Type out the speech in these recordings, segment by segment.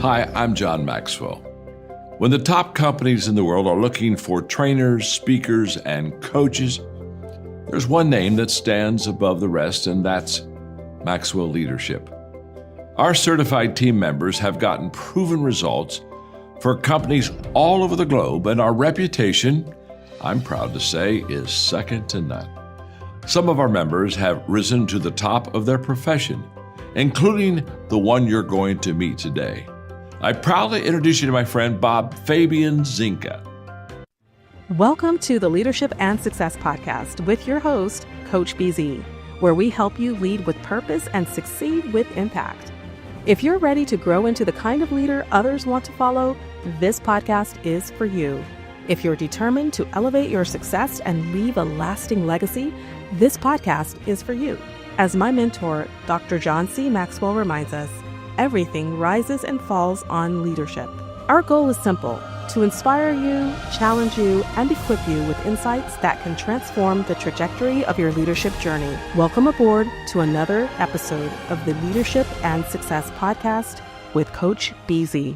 Hi, I'm John Maxwell. When the top companies in the world are looking for trainers, speakers, and coaches, there's one name that stands above the rest, and that's Maxwell Leadership. Our certified team members have gotten proven results for companies all over the globe, and our reputation, I'm proud to say, is second to none. Some of our members have risen to the top of their profession, including the one you're going to meet today. I proudly introduce you to my friend Bob Fabian Zinka. Welcome to the Leadership and Success Podcast with your host, Coach BZ, where we help you lead with purpose and succeed with impact. If you're ready to grow into the kind of leader others want to follow, this podcast is for you. If you're determined to elevate your success and leave a lasting legacy, this podcast is for you. As my mentor, Dr. John C. Maxwell reminds us, everything rises and falls on leadership. Our goal is simple: to inspire you, challenge you, and equip you with insights that can transform the trajectory of your leadership journey. Welcome aboard to another episode of the Leadership and Success Podcast with Coach BZ.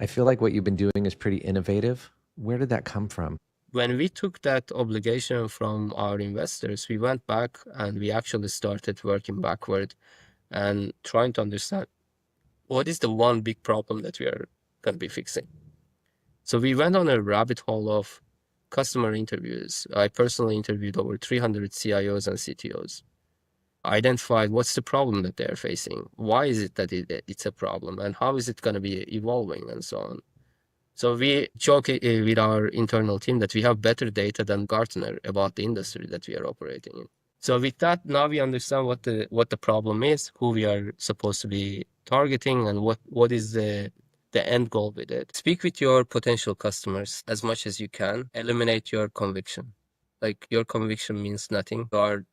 I feel like what you've been doing is pretty innovative. Where did that come from? When we took that obligation from our investors, we went back and we actually started working backward and trying to understand what is the one big problem that we are going to be fixing. So we went on a rabbit hole of customer interviews. I personally interviewed over 300 CIOs and CTOs. Identified what's the problem that they're facing, why is it that it's a problem, and how is it going to be evolving, and so on. So we joke with our internal team that we have better data than Gartner about the industry that we are operating in. So with that, now we understand what the problem is, who we are supposed to be targeting, and what is the end goal with it. Speak with your potential customers as much as you can. Eliminate your conviction. Like, your conviction means nothing. You are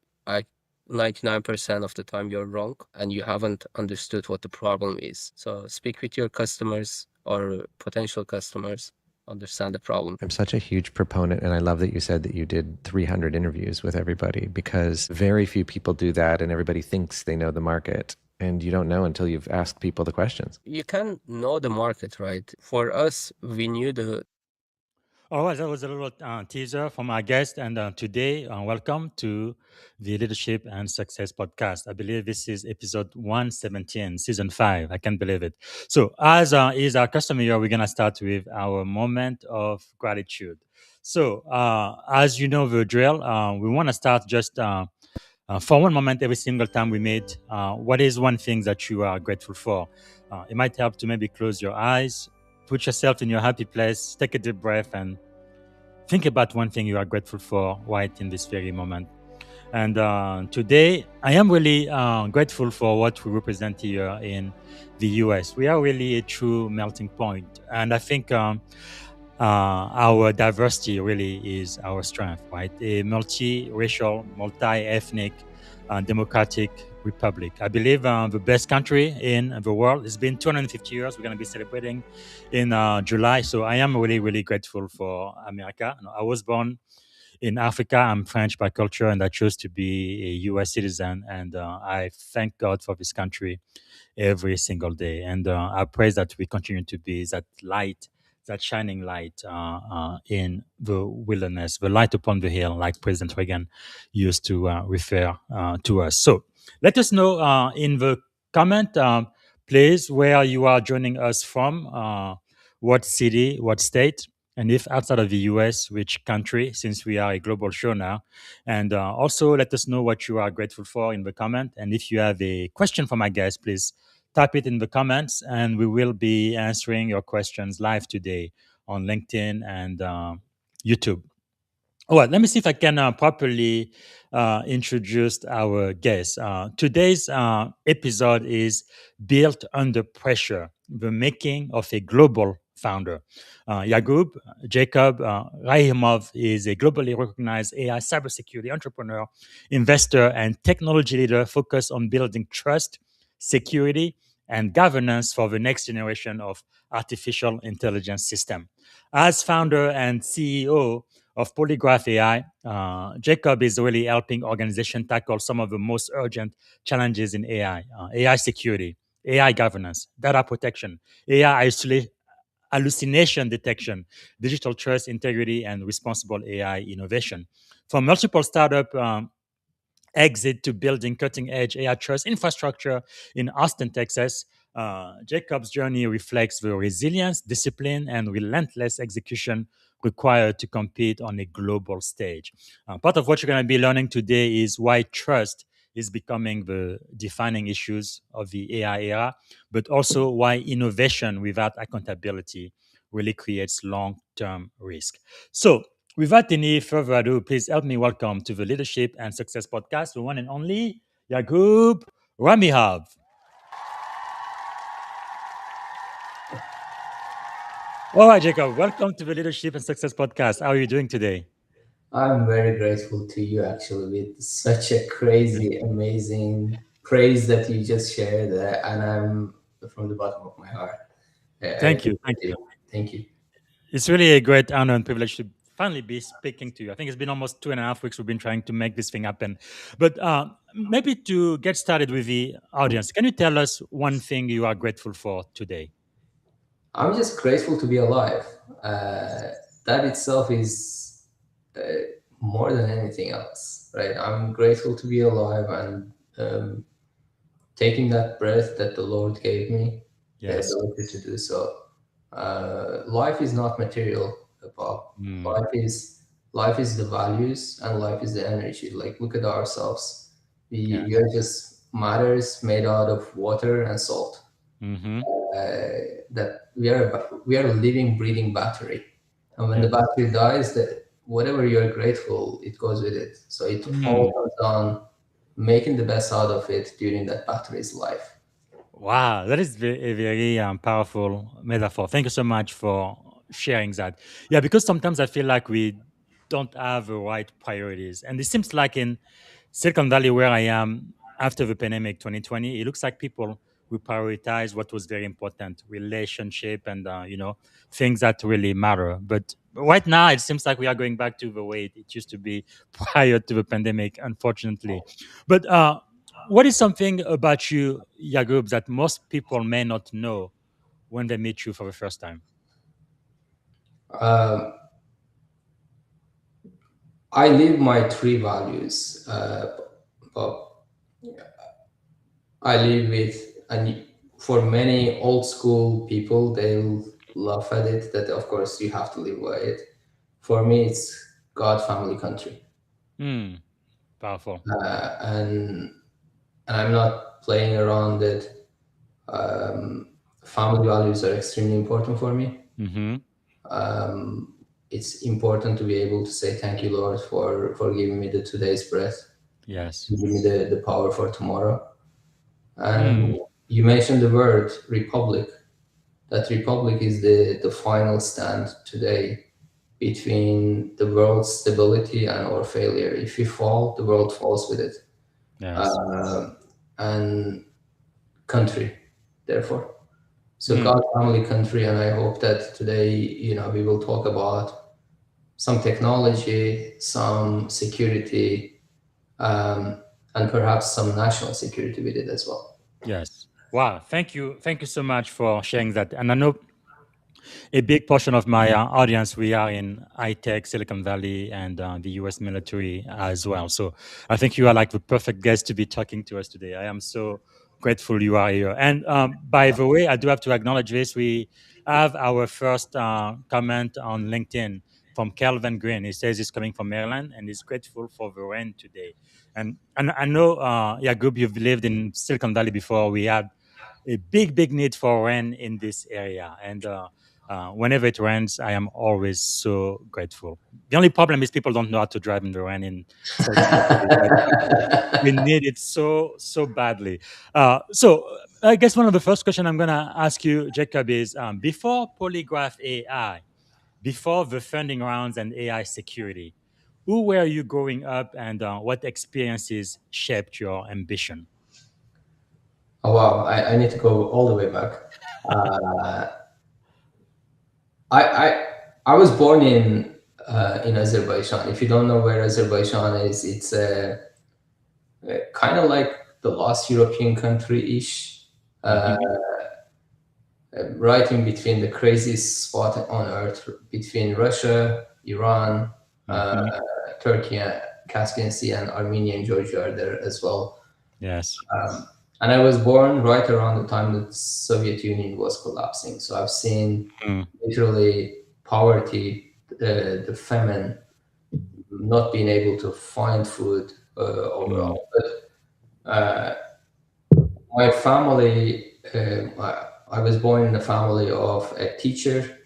99% of the time you're wrong and you haven't understood what the problem is. So speak with your customers or potential customers, understand the problem. I'm such a huge proponent, and I love that you said that you did 300 interviews with everybody, because very few people do that, and everybody thinks they know the market, and you don't know until you've asked people the questions. You can know the market, right? For us, we knew All right, that was a little teaser from our guest. And today, welcome to the Leadership and Success Podcast. I believe this is episode 117, season 5. I can't believe it. So as is our custom here, we're going to start with our moment of gratitude. So as you know the drill, we want to start just for one moment every single time we meet. What is one thing that you are grateful for? It might help to maybe close your eyes, put yourself in your happy place, take a deep breath, and think about one thing you are grateful for right in this very moment. And today, I am really grateful for what we represent here in the US. We are really a true melting point. And I think our diversity really is our strength, right? A multi-racial, multi-ethnic, democratic republic. I believe the best country in the world. It's been 250 years. We're going to be celebrating in July. So I am really, really grateful for America. I was born in Africa. I'm French by culture, and I chose to be a U.S. citizen. And I thank God for this country every single day. And I pray that we continue to be that light, that shining light in the wilderness, the light upon the hill, like President Reagan used to refer to us. So let us know in the comment, please, where you are joining us from, what city, what state, and if outside of the US, which country, since we are a global show now. And also let us know what you are grateful for in the comment. And if you have a question for my guest, please type it in the comments, and we will be answering your questions live today on LinkedIn and YouTube. All right, let me see if I can properly introduce our guest. Today's episode is Built Under Pressure, the making of a global founder. Yagub Rahimov is a globally recognized AI cybersecurity entrepreneur, investor, and technology leader focused on building trust, security, and governance for the next generation of artificial intelligence system. As founder and CEO of Polygraf AI. Jacob is really helping organizations tackle some of the most urgent challenges in AI: AI security, AI governance, data protection, AI hallucination detection, digital trust, integrity, and responsible AI innovation. From multiple startup exit to building cutting edge AI trust infrastructure in Austin, Texas, Jacob's journey reflects the resilience, discipline, and relentless execution required to compete on a global stage. Part of what you're going to be learning today is why trust is becoming the defining issues of the AI era, but also why innovation without accountability really creates long term risk. So, without any further ado, please help me welcome to the Leadership and Success Podcast, the one and only Yagub Rahimov. All right, Jacob, welcome to the Leadership and Success Podcast. How are you doing today? I'm very grateful to you actually with such a crazy, amazing praise that you just shared, and I'm from the bottom of my heart. I Thank you. appreciate Thank you. it. Thank you. It's really a great honor and privilege to finally be speaking to you. I think it's been almost 2.5 weeks we've been trying to make this thing happen. But maybe to get started with the audience, can you tell us one thing you are grateful for today? I'm just grateful to be alive. Uh, that itself is uh, more than anything else, right? I'm grateful to be alive and taking that breath that the Lord gave me, the Yes. ability to do so. Life is not material, Bob. Mm, Life is the values, and life is the energy. Like, look at ourselves. We yes. are just matters made out of water and salt. Mm-hmm. That we are a living, breathing battery. And when the Yes. battery dies, that whatever you are grateful, it goes with it. So it Mm. all comes on making the best out of it during that battery's life. Wow, that is a very powerful metaphor. Thank you so much for sharing that. Yeah, because sometimes I feel like we don't have the right priorities. And it seems like in Silicon Valley, where I am after the pandemic 2020, it looks like people will prioritize what was very important: relationship and, things that really matter. But right now, it seems like we are going back to the way it used to be prior to the pandemic, unfortunately. But what is something about you, Yagub, that most people may not know when they meet you for the first time? Um, I live my three values. But I live with, and for many old school people, they'll laugh at it. That of course you have to live by it. For me, it's God, family, country, Hmm, powerful. and I'm not playing around it. Family values are extremely important for me. Mm-hmm. It's important to be able to say thank you, Lord, for giving me the today's breath, Yes. give me the power for tomorrow. Hmm. And you mentioned the word republic. That republic is the final stand today between the world's stability and our failure. If we fall, the world falls with it. Yes. Um and country, therefore. So Hmm. God, family, country, and I hope that today, we will talk about some technology, some security, and perhaps some national security with it as well. Yes. Wow. Thank you. Thank you so much for sharing that. And I know a big portion of my audience, we are in high tech, Silicon Valley, and the US military as well. So I think you are like the perfect guest to be talking to us today. I am so grateful you are here. And by the way, I do have to acknowledge this. We have our first comment on LinkedIn from Calvin Green. He says he's coming from Maryland and he's grateful for the rain today. And I know, Yagub, you've lived in Silicon Valley before. We had a big need for rain in this area. And whenever it rains, I am always so grateful. The only problem is people don't know how to drive in the rain in Silicon Valley, but we need it so badly. So I guess one of the first questions I'm going to ask you, Jacob, is before Polygraph AI, before the funding rounds and AI security, who were you growing up, and what experiences shaped your ambition? Oh, wow, I need to go all the way back. Uh, I, I, I was born in in Azerbaijan. If you don't know where Azerbaijan is, it's kind of like the last European country-ish, right in between the craziest spot on earth, between Russia, Iran, Turkey, Caspian Sea, and Armenia and Georgia are there as well. Yes. And I was born right around the time that the Soviet Union was collapsing. So I've seen literally poverty, the famine, not being able to find food overall. But my family, I was born in a family of a teacher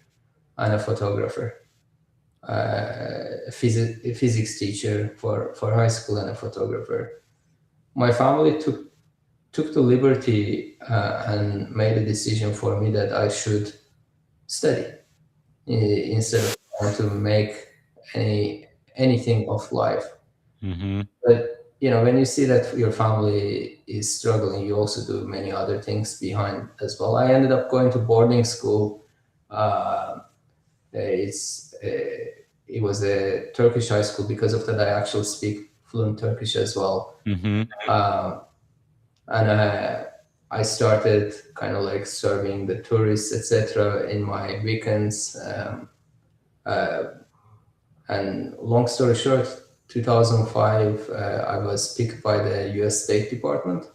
and a photographer, a physics teacher for high school and a photographer. My family took the liberty and made a decision for me that I should study instead of trying to make anything of life. But when you see that your family is struggling, you also do many other things behind as well. I ended up going to boarding school. It was a Turkish high school. Because of that, I actually speak fluent Turkish as well. And I started kind of like serving the tourists, etc., in my weekends. And long story short, 2005, I was picked by the U.S. State Department,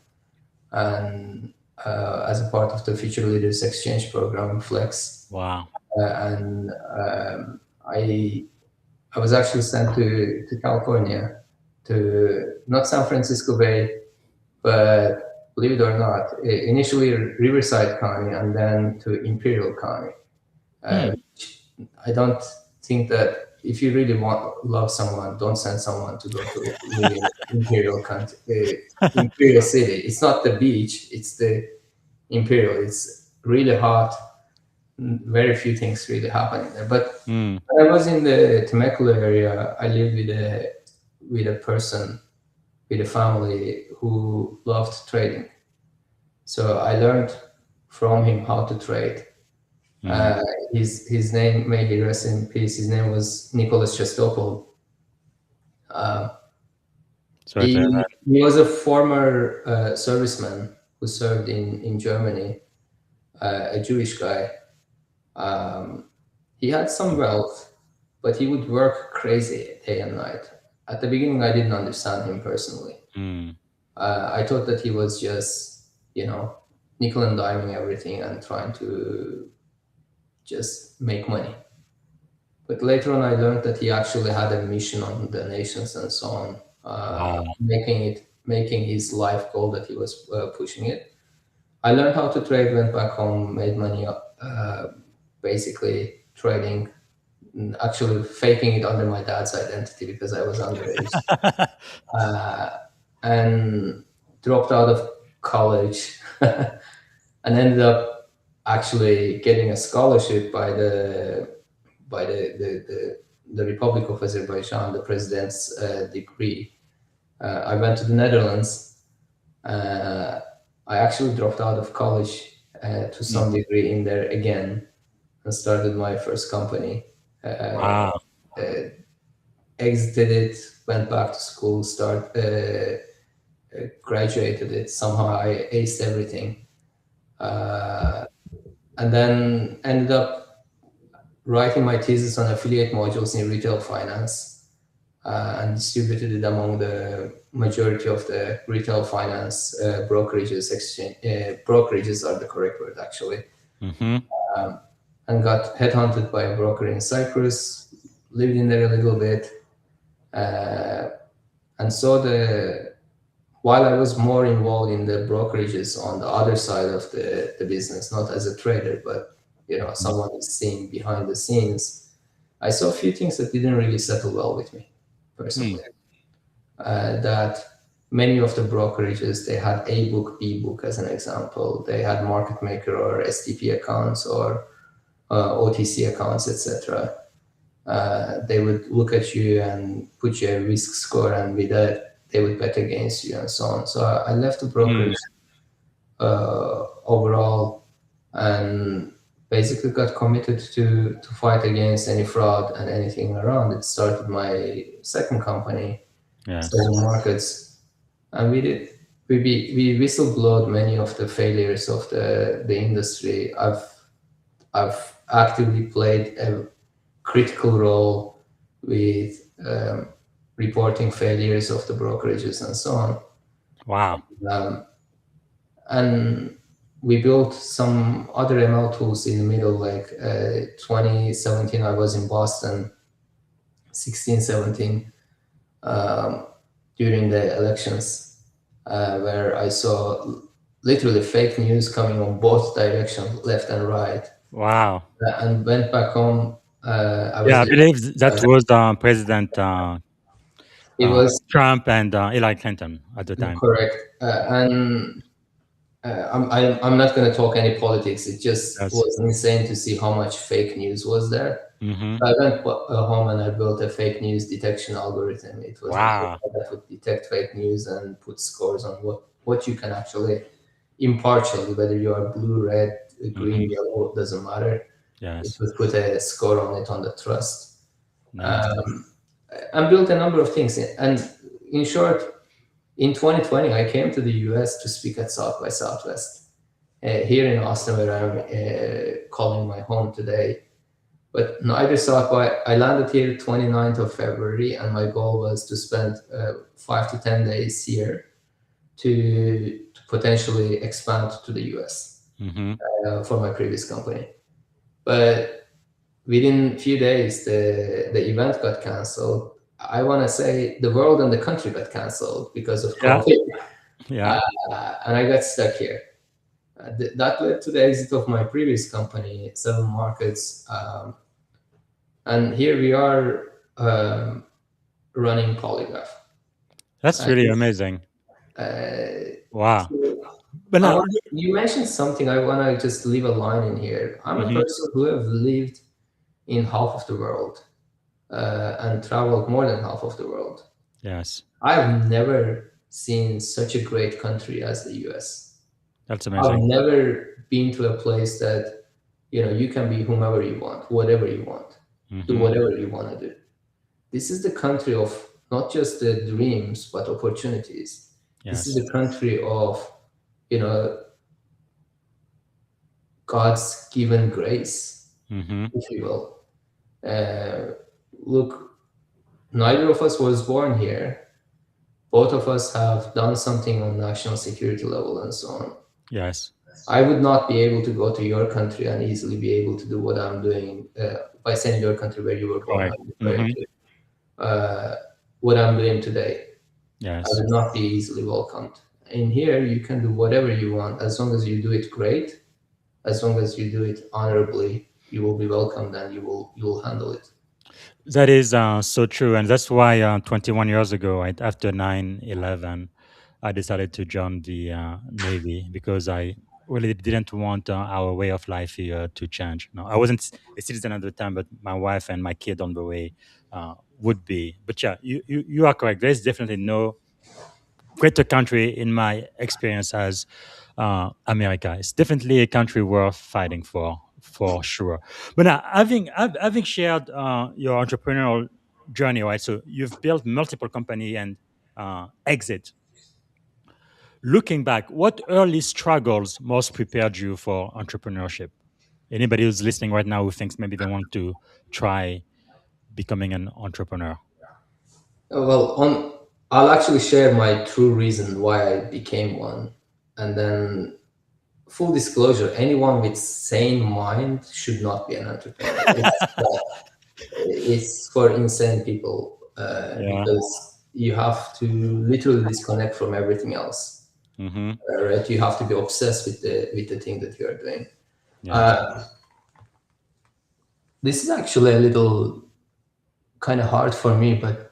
and as a part of the Future Leaders Exchange Program, Flex. Wow. And I was actually sent to California, to not San Francisco Bay, but believe it or not, initially Riverside County and then to Imperial County. I don't think that if you really love someone, don't send someone to go to Imperial County, Imperial City. It's not the beach; it's the Imperial. It's really hot. Very few things really happening there. But when I was in the Temecula area, I lived with a family who loved trading. So I learned from him how to trade. His name, may he rest in peace, his name was Nicholas Chestopol. He was a former serviceman who served in Germany, a Jewish guy. He had some wealth, but he would work crazy day and night. At the beginning, I didn't understand him personally. I thought that he was just, nickel and diming everything and trying to just make money. But later on, I learned that he actually had a mission on the nations and so on, making his life goal that he was pushing it. I learned how to trade, went back home, made money, basically trading, actually faking it under my dad's identity because I was underage, and dropped out of college and ended up actually getting a scholarship by the Republic of Azerbaijan, the president's decree. I went to the Netherlands. I actually dropped out of college to some degree in there again and started my first company. Wow. Exited it, went back to school, graduated it. Somehow I aced everything. And then ended up writing my thesis on affiliate modules in retail finance and distributed it among the majority of the retail finance brokerages. Brokerages are the correct word, actually. And got headhunted by a broker in Cyprus, lived in there a little bit, and saw while I was more involved in the brokerages on the other side of the business, not as a trader, but someone is seeing behind the scenes, I saw a few things that didn't really settle well with me personally. That many of the brokerages, they had A book, B book as an example. They had market maker or STP accounts or OTC accounts, etc. They would look at you and put you a risk score, and with that, they would bet against you and so on. So I left the brokerage overall and basically got committed to fight against any fraud and anything around. It started my second company, Yes. Seven Markets, and we whistleblowed many of the failures of the industry. I've actively played a critical role with reporting failures of the brokerages and so on. Wow. And we built some other ML tools in the middle, like 2017, I was in Boston, 16, 17, during the elections, where I saw literally fake news coming on both directions, left and right, Wow. and went back home. I Yeah, I was believe that was President it was Trump and Hillary Clinton at the time. correct, and I'm not going to talk any politics. It just Yes. was insane to see how much fake news was there. Mm-hmm. I went home and I built a fake news detection algorithm. It was an Wow. AI that would detect fake news and put scores on what you can actually impartially, whether you are blue, red, green, Mm-hmm. yellow, doesn't matter. It Yes. would put a score on it on the trust. Nice. And built a number of things. And in short, in 2020, I came to the US to speak at South by Southwest here in Austin, where I'm calling my home today. But neither South by, I landed here 29th of February, and my goal was to spend 5 to 10 days here to potentially expand to the US Mm-hmm. for my previous company. But within a few days, the event got canceled. I want to say the world and the country got canceled because of Yeah. COVID. Yeah. And I got stuck here. That led to the exit of my previous company, Seven Markets. And here we are running Polygraf. That's really amazing. Wow. But now, You mentioned something. I want to just leave a line in here. I'm a person who have lived in half of the world and traveled more than half of the world. yes, I've never seen such a great country as the US. that's I've amazing. never been to a place that, you can be whomever you want, whatever you want, do Mhm. whatever you want to do. This is the country of not just the dreams, but opportunities. This is Yes. the country of, God's given grace, Mhm. if you will. Look, neither of us was born here. Both of us have done something on national security level and so on. Yes. I would not be able to go to your country and easily be able to do what I'm doing by saying your country where you were born. Correct. I'm referring Mhm. to what I'm doing today. I Yes. would not be easily welcomed. In here, you can do whatever you want as long as you do it great, as long as you do it honorably. You will be welcomed and you will handle it. That is so true, and that's why 21 years ago, right after 9/11, I decided to join the Navy because I really didn't want our way of life here to change. No, I wasn't a citizen at the time, but my wife and my kid on the way would be. But yeah, you are correct. There's definitely no greater country in my experience as America. It's definitely a country worth fighting for sure. But now, having shared your entrepreneurial journey, right? So you've built multiple company and exit. Looking back, what early struggles most prepared you for entrepreneurship? Anybody who's listening right now who thinks maybe they want to try becoming an entrepreneur? I'll actually share my true reason why I became one, and then full disclosure: anyone with sane mind should not be an entrepreneur. It's for insane people Yeah. because you have to literally disconnect from everything else. Mm-hmm. Right? You have to be obsessed with the thing that you are doing. Yes. This is actually a little kind of hard for me, but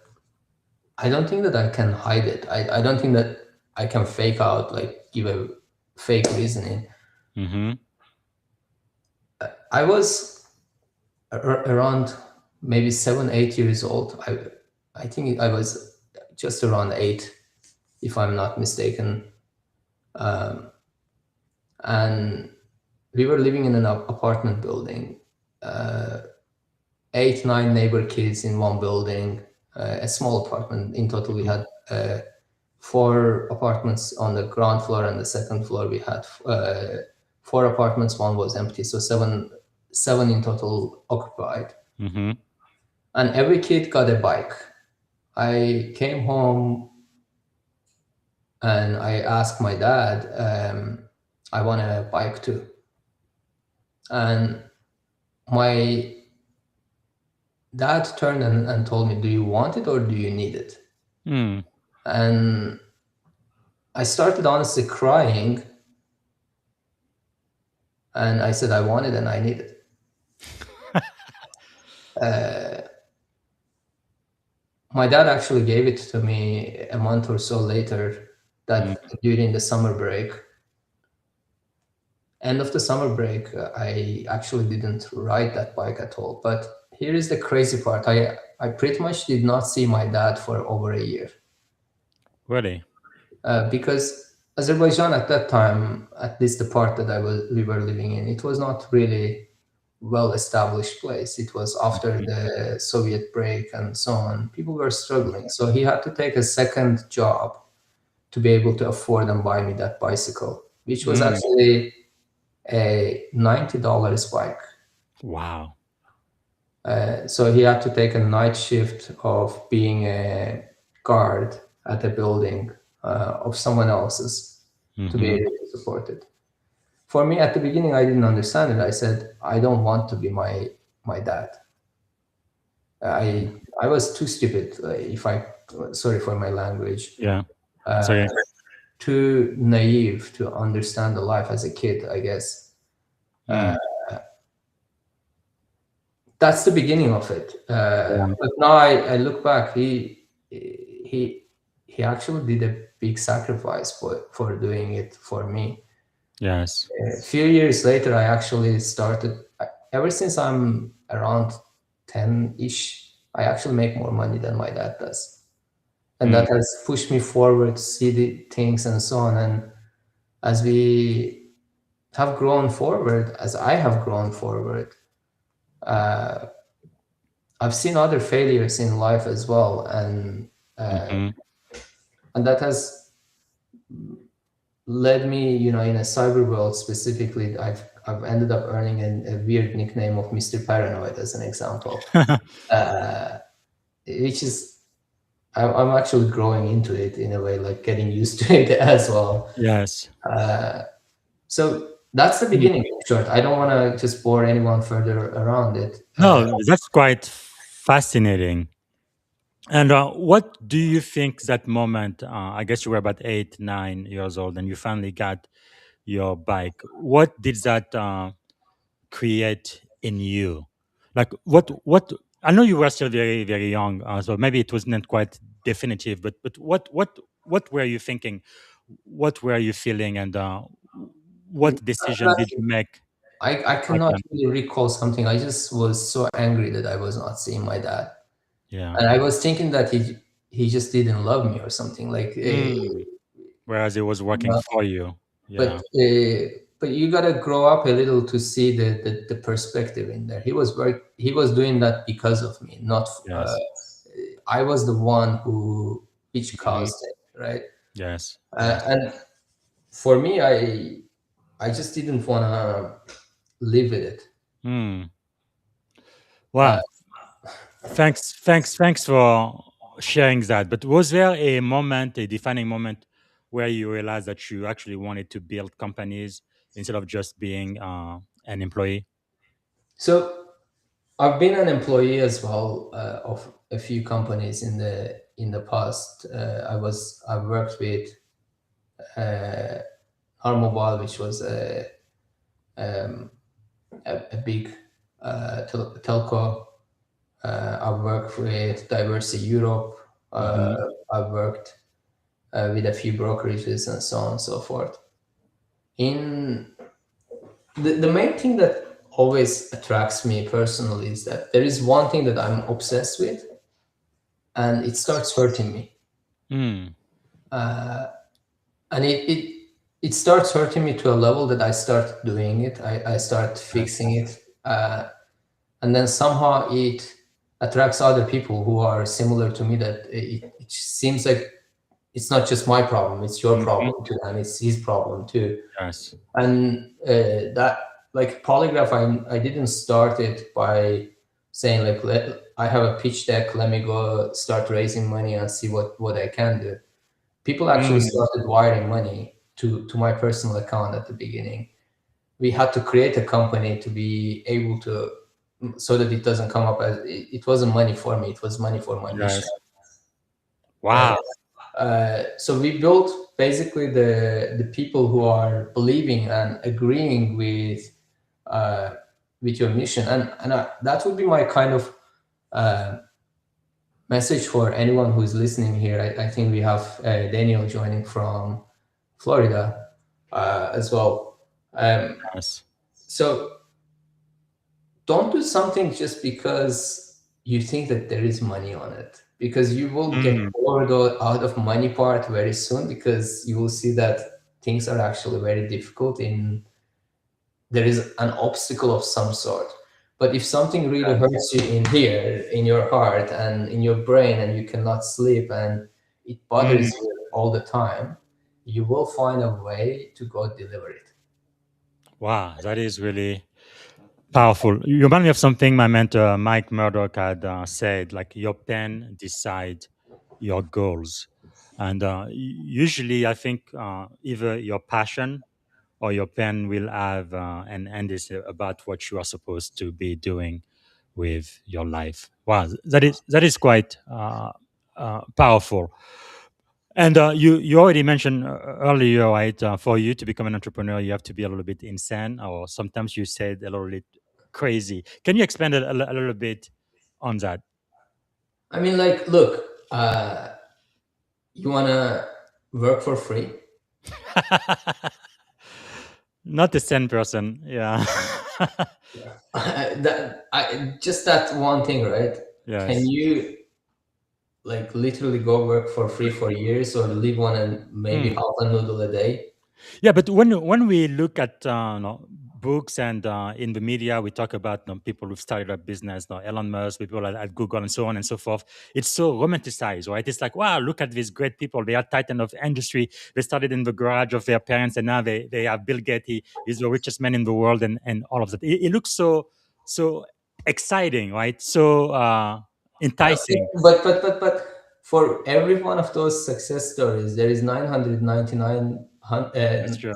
I don't think that I can hide it. I don't think that I can fake out, like give a fake reasoning. Mm-hmm. I was around maybe 7, 8 years old. I think I was just around 8, if I'm not mistaken. And we were living in an apartment building, 8, 9 neighbor kids in one building, a small apartment. In total, we had 4 apartments on the ground floor, and the second floor we had 4 apartments. One was empty, so seven in total occupied. Mm-hmm. And every kid got a bike. I came home and I asked my dad, I want a bike too. And my dad turned and told me, do you want it or do you need it? Mm. And I started honestly crying. And I said, I want it and I need it. My dad actually gave it to me a month or so later, that during the summer break. End of the summer break, I actually didn't ride that bike at all. But here is the crazy part. I pretty much did not see my dad for over a year. Really? Because Azerbaijan at that time, at least the part that we were living in, it was not really well-established place. It was after the Soviet break and so on. People were struggling. So he had to take a second job to be able to afford and buy me that bicycle, which was actually a $90 bike. Wow. So he had to take a night shift of being a guard at a building of someone else's to be able to support it. For me, at the beginning, I didn't understand it. I said, I don't want to be my dad. I was too stupid, sorry for my language. Yeah. Sorry. Too naive to understand the life as a kid, I guess. That's the beginning of it. But now I look back, he actually did a big sacrifice for doing it for me. Yes. A few years later, I actually started, ever since I'm around 10-ish, I actually make more money than my dad does. And that has pushed me forward to see the things and so on. And as we have grown forward, as I have grown forward, I've seen other failures in life as well. And that has led me, in a cyber world specifically, I've ended up earning a weird nickname of Mr. Paranoid as an example, which is, I'm actually growing into it in a way, like getting used to it as well. Yes. So that's the beginning, in short. I don't want to just bore anyone further around it. No, that's quite fascinating. And what do you think that moment? I guess you were about 8, 9 years old, and you finally got your bike. What did that create in you? Like what? I know you were still very very young, so maybe it wasn't quite definitive. But what were you thinking? What were you feeling? And what decision did you make? I cannot really recall something. I just was so angry that I was not seeing my dad. Yeah. And I was thinking that he just didn't love me or something. Like, Whereas it was working for you. Yeah. but you gotta grow up a little to see the perspective in there. He was doing that because of me, not. Yes. I was the one which caused it, right? Yes. And for me, I just didn't want to live with it. Wow. Thanks for sharing that. But was there a moment, a defining moment, where you realized that you actually wanted to build companies instead of just being an employee? So I've been an employee as well of a few companies in the past. I worked with Mobile, which was a big telco. I've worked with Diversity Europe. I've worked with a few brokerages and so on and so forth. In the main thing that always attracts me personally is that there is one thing that I'm obsessed with, and it starts hurting me. And it it starts hurting me to a level that I start doing it. I start Yes. fixing it, and then somehow it attracts other people who are similar to me. That it seems like it's not just my problem; it's your Mhm. problem too, and it's his problem too. Yes. And that, like Polygraph, I didn't start it by saying like, I have a pitch deck, let me go start raising money and see what I can do. People actually Mm. started wiring money to my personal account at the beginning. We had to create a company to be able to, so that it doesn't come up as, it wasn't money for me, it was money for my mission, Yes. right? Wow. So we built basically the people who are believing and agreeing with your mission, and that would be my kind of message for anyone who is listening here. I think we have Daniel joining from Florida as well. Yes. So don't do something just because you think that there is money on it, because you will get Mm. bored out of money part very soon, because you will see that things are actually very difficult in, there is an obstacle of some sort. But if something really hurts you in here, in your heart and in your brain, and you cannot sleep and it Mm. bothers you all the time, you will find a way to go deliver it. Wow. That is really powerful. You remind me of something my mentor Mike Murdoch had said. Like your pen decide your goals, and usually I think either your passion or your pen will have an end is about what you are supposed to be doing with your life. Wow, that is quite powerful. And you already mentioned earlier, right? For you to become an entrepreneur, you have to be a little bit insane, or sometimes you said a little bit crazy. Can you expand a little bit on that? I mean, like, look, you want to work for free? Not the same person, yeah. Just that one thing, right? Can Yes. you like literally go work for free for years, or live on and maybe Mm. half a noodle a day? Yeah, but when we look at books and in the media, we talk about people who've started a business, Elon Musk, people at Google, and so on and so forth. It's so romanticized, right? It's like, wow, look at these great people. They are titan of industry. They started in the garage of their parents, and now they have Bill Gates. He's the richest man in the world, and all of that. It looks so exciting, right? So Okay, enticing. but for every one of those success stories, there is 999 That's true.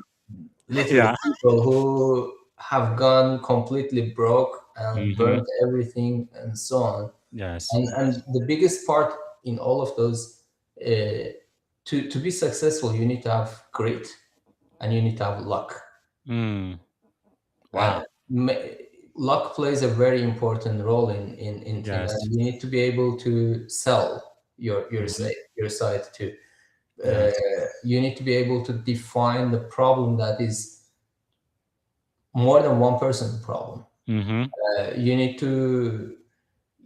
literally Yeah. people who have gone completely broke and Hmm. burnt everything and so on. Yes. And the biggest part in all of those, to be successful, you need to have grit and you need to have luck. Mm. And Wow. luck plays a very important role in thing, Yes. and you need to be able to sell Hmm. your site too. uh, Yes. you need to be able to define the problem that is more than one person's problem. Hmm. uh, you need to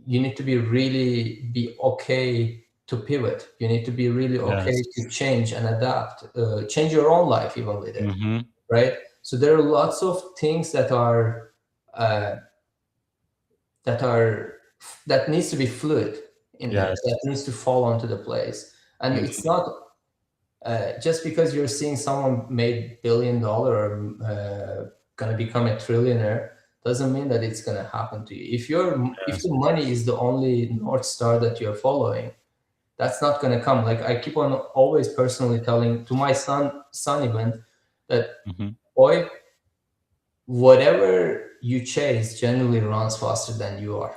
you need to be really be okay to pivot. You need to be really okay Yes. to change and adapt, change your own life even with it, Hmm. right? So there are lots of things uh, that are that needs to be fluid in there, Yes. that needs to fall onto the place. And it's Mhm. not just because you're seeing someone made $1 billion or gonna become a trillionaire doesn't mean that it's gonna happen to you. If Yes. the money is the only north star that you're following, that's not gonna come. Like I keep on always personally telling to my son even, that Mhm. boy, whatever you chase generally runs faster than you are.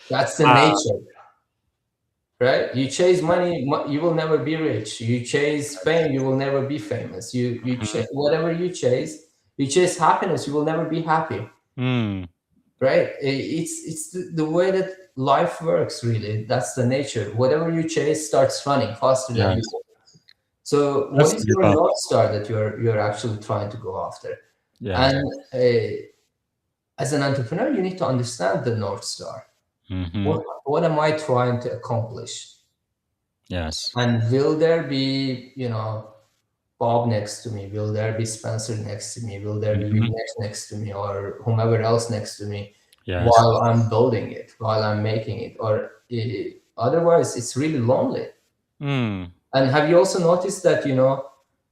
That's the Ah, nature, right? You chase money, you will never be rich. You chase fame, you will never be famous. mhm. Whatever you chase happiness, you will never be happy, Mm, right? It's the way that life works. Really, that's the nature. Whatever you chase starts running faster than you. yes. So, what That's is really your powerful. north star that you're actually trying to go after? Yes. And as an entrepreneur, you need to understand the north star. Mhm. What am I trying to accomplish? Yes. And will there be, Bob next to me? Will there be Spencer next to me? Will there be Mhm. Vignesh next to me, or whomever else next to me Yes. while I'm building it, while I'm making it? Or otherwise, it's really lonely. Mm. And have you also noticed that,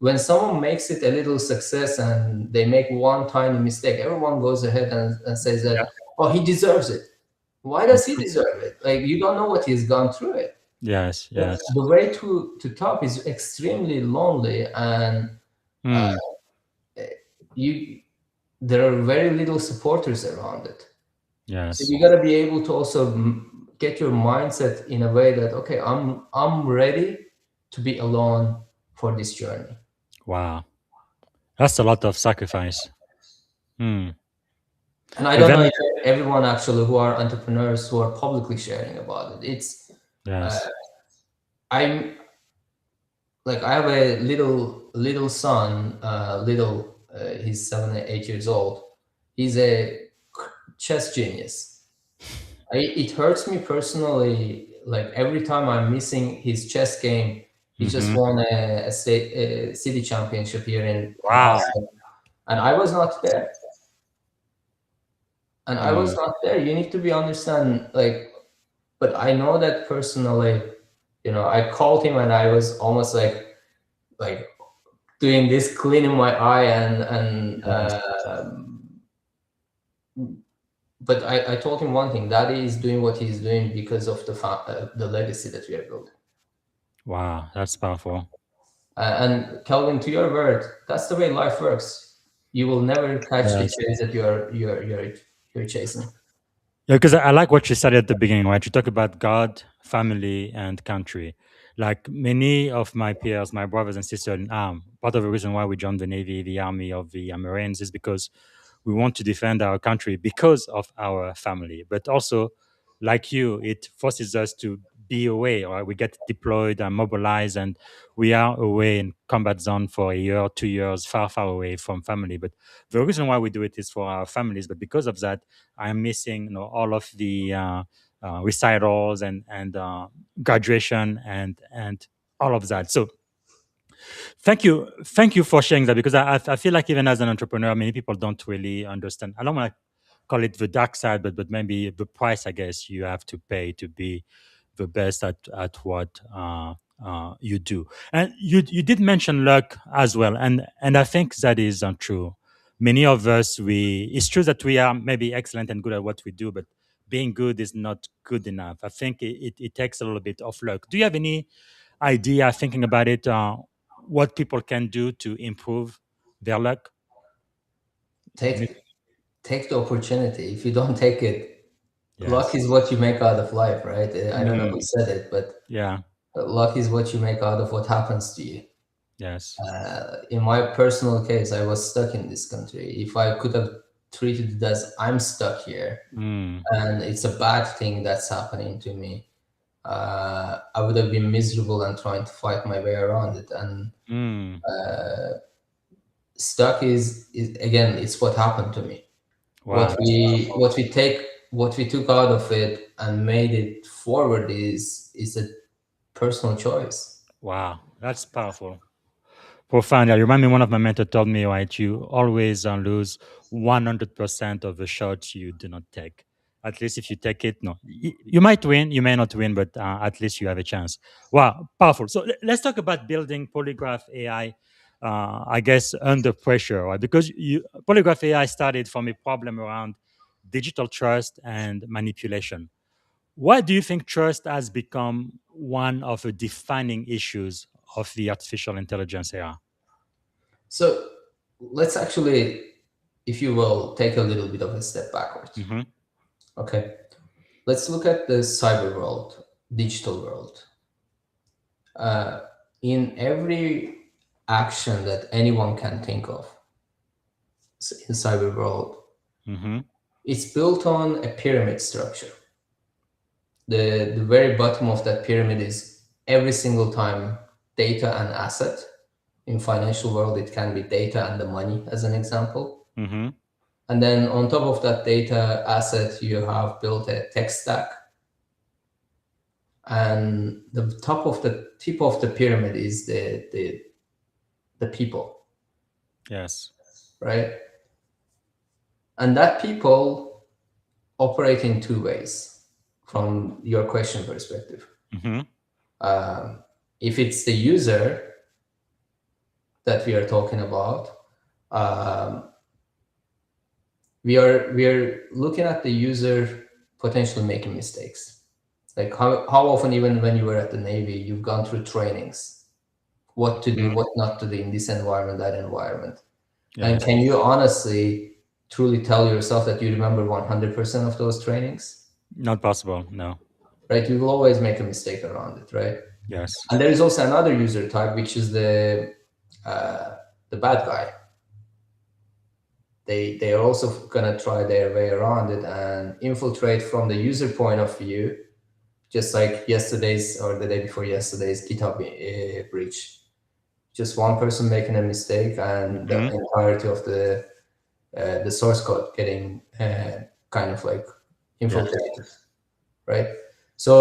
when someone makes it a little success and they make one tiny mistake, everyone goes ahead and says Yeah. that, oh, he deserves it. Why does he deserve it? Like, you don't know what he's gone through it. Yes. Yes. The way to top is extremely lonely, and Mm. you there are very little supporters around it. So Yes. you got to be able to also get your mindset in a way that, okay, I'm ready to be alone for this journey. Wow. That's a lot of sacrifice. Mm. And I don't know if everyone actually who are entrepreneurs who are publicly sharing about it. It's Yes. I'm like, I have a little son, he's 7 or 8 years old. He's a chess genius. It hurts me personally. Like, every time I'm missing his chess game, he just Mhm. won a city championship here in Wow. Austin, and I was not there. You need to be understand, like, but I know that personally. I called him and I was almost like doing this, cleaning my eye, Yes. but I told him one thing: Daddy is doing what he's doing because of the legacy that we are building. Wow. That's powerful. And Calvin, to your word, that's the way life works. You will never catch the Yes. chase that you're chasing. Yeah, because I like what you said at the beginning, right? You talk about God, family, and country. Like many of my peers, my brothers and sisters in arm, part of the reason why we joined the Navy, the Army, or the Marines is because we want to defend our country because of our family. But also, like you, it forces us to be away, or we get deployed and mobilized, and we are away in combat zone for a year, 2 years, far, far away from family. But the reason why we do it is for our families. But because of that, I'm missing, all of the recitals and graduation and all of that. So thank you for sharing that, because I feel like even as an entrepreneur, many people don't really understand. I don't want to call it the dark side, but maybe the price, I guess, you have to pay to be the best at what you do. And you did mention luck as well, and I think that is true. Many of us, it's true that we are maybe excellent and good at what we do, but being good is not good enough. I think it takes a little bit of luck. Do you have any idea, thinking about it, what people can do to improve their luck? Any- Take the opportunity. If you don't take it, luck Yes. is what you make out of life, right? I don't know who Mm, said it, but yeah. luck is what you make out of what happens to you. Yes. In my personal case, I was stuck in this country. If I could have treated it as I'm stuck here Mm, and it's a bad thing that's happening to me, I would have been miserable and trying to fight my way around it. And mm. stuck is again, it's what happened to me. Wow. What we took out of it and made it forward is a personal choice. Wow. That's powerful. Profound. I remind me, one of my mentors told me, right, you always lose 100% of the shots you do not take. At least if you take it, no, you might win, you may not win, but at least you have a chance. Wow, powerful. So let's talk about building Polygraph AI. I guess under pressure, right? Because Polygraph AI started from a problem around digital trust and manipulation. Why do you think trust has become one of the defining issues of the artificial intelligence era? So let's actually, if you will, take a little bit of a step backwards. Hmm. Okay, let's look at the cyber world, digital world. In every action that anyone can think of in cyber world, Hmm. it's built on a pyramid structure. The very bottom of that pyramid is every single time data and asset. In financial world, it can be data and the money, as an example. Hmm. And then on top of that data asset, you have built a tech stack. And the tip of the pyramid is the the people, Yes. right? And that people operate in two ways from your question perspective. Mm-hmm. If it's the user that we are talking about, we are looking at the user potentially making mistakes. Like how often, even when you were at the Navy, you've gone through trainings, what to do, what not to do in this environment, that environment. And Yes. can you honestly, truly tell yourself that you remember 100% of those trainings? Not possible. No. Right? You will always make a mistake around it, right? Yes. And there is also another user type, which is the bad guy. They are also gonna try their way around it and infiltrate from the user point of view, just like yesterday's or the day before yesterday's GitHub breach. Just one person making a mistake and the entirety of the source code getting kind of like infiltrated, right? So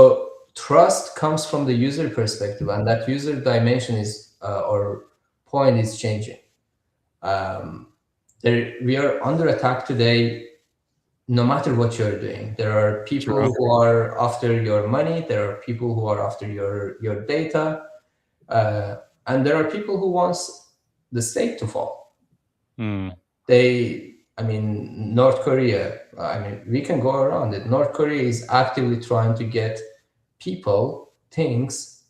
trust comes from the user perspective, and that user dimension is or point is changing. We are under attack today. No matter what you're doing, there are people who are after your money. There are people who are after your data, and there are people who wants the state to fall. North Korea, we can go around it. North Korea is actively trying to get people, things,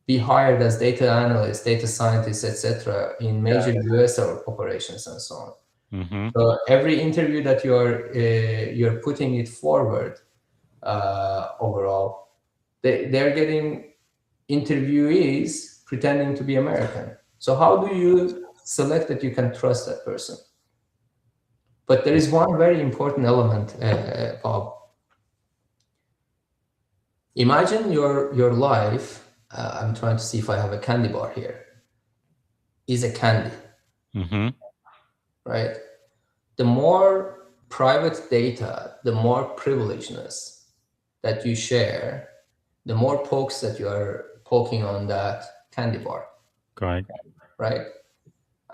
be hired as data analysts, data scientists, etc., in major US operations and so on. So every interview that you're putting it forward, overall, they're getting interviewees pretending to be American. So how do you select that you can trust that person? But there is one very important element, Bob. Imagine your life. I'm trying to see if I have a candy bar here. Is a candy, right? The more private data, the more privilegedness that you share, the more pokes that you are poking on that candy bar. Correct. Right?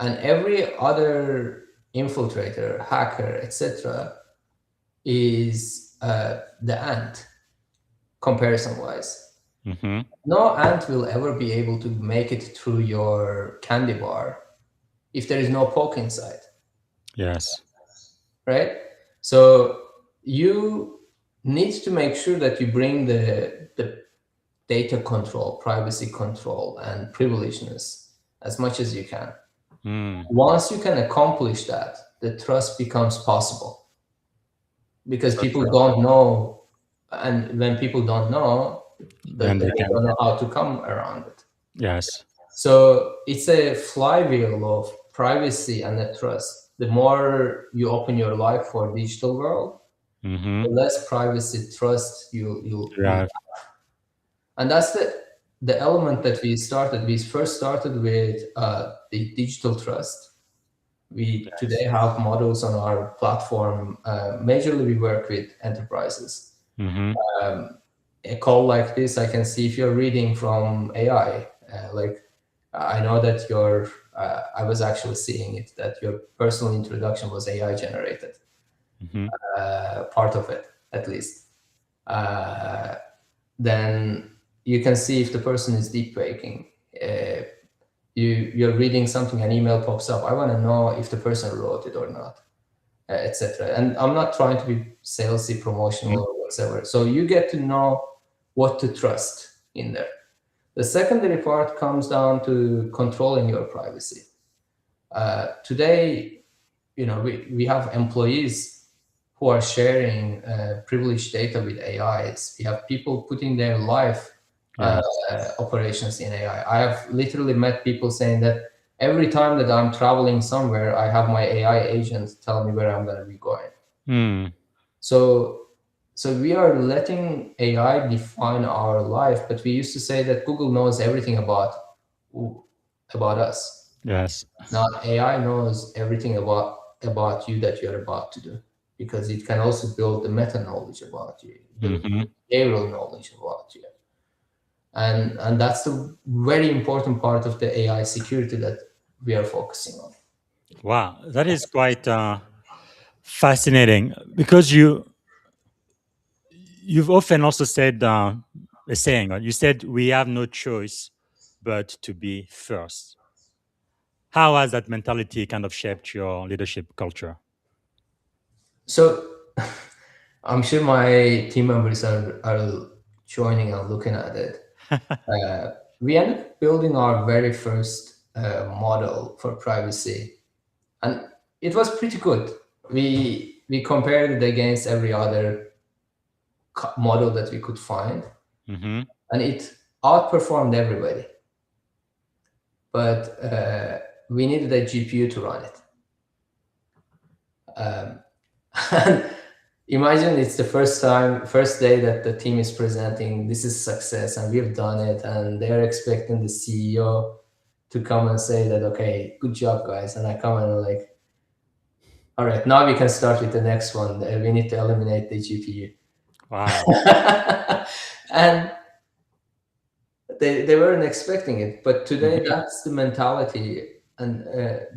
And every other infiltrator, hacker, etc., is the ant, comparison-wise. No ant will ever be able to make it through your candy bar if there is no poke inside. Yes. Right? So you need to make sure that you bring the data control, privacy control, and privilegedness as much as you can. Once you can accomplish that, the trust becomes possible. Because people don't know, and when people don't know, then they don't know how to come around it. Yes. So it's a flywheel of privacy and the trust. The more you open your life for digital world, the less privacy trust you have. And that's the element that we started. We first started with the digital trust. We today have models on our platform. Majorly, we work with enterprises. A call like this, I can see if you're reading from AI. I know that I was actually seeing it, that your personal introduction was AI generated. Part of it, at least. Then you can see if the person is deep faking. You're reading something, an email pops up. I want to know if the person wrote it or not, etc. And I'm not trying to be salesy, promotional, or whatever. So you get to know what to trust in there. The secondary part comes down to controlling your privacy. Today, we have employees who are sharing privileged data with AIs. We have people putting their life operations in AI. I have literally met people saying that every time that I'm traveling somewhere, I have my AI agent tell me where I'm going to be going. So we are letting AI define our life, but we used to say that Google knows everything about us. Yes. Now AI knows everything about you that you're about to do, because it can also build the meta knowledge about you, the behavioral knowledge about you. And that's the very important part of the AI security that we are focusing on. Wow, that is quite fascinating because you've often also said a saying. You said we have no choice but to be first. How has that mentality kind of shaped your leadership culture? So I'm sure my team members are joining and looking at it. We ended up building our very first model for privacy, and it was pretty good. We compared it against every other model that we could find, Mm-hmm. and it outperformed everybody. But we needed a GPU to run it. And imagine it's the first day that the team is presenting, this is success and we've done it, and they're expecting the CEO to come and say that, okay, good job guys. And I come and I'm like, all right, now we can start with the next one. We need to eliminate the GPU. Wow. And they weren't expecting it, but today that's the mentality and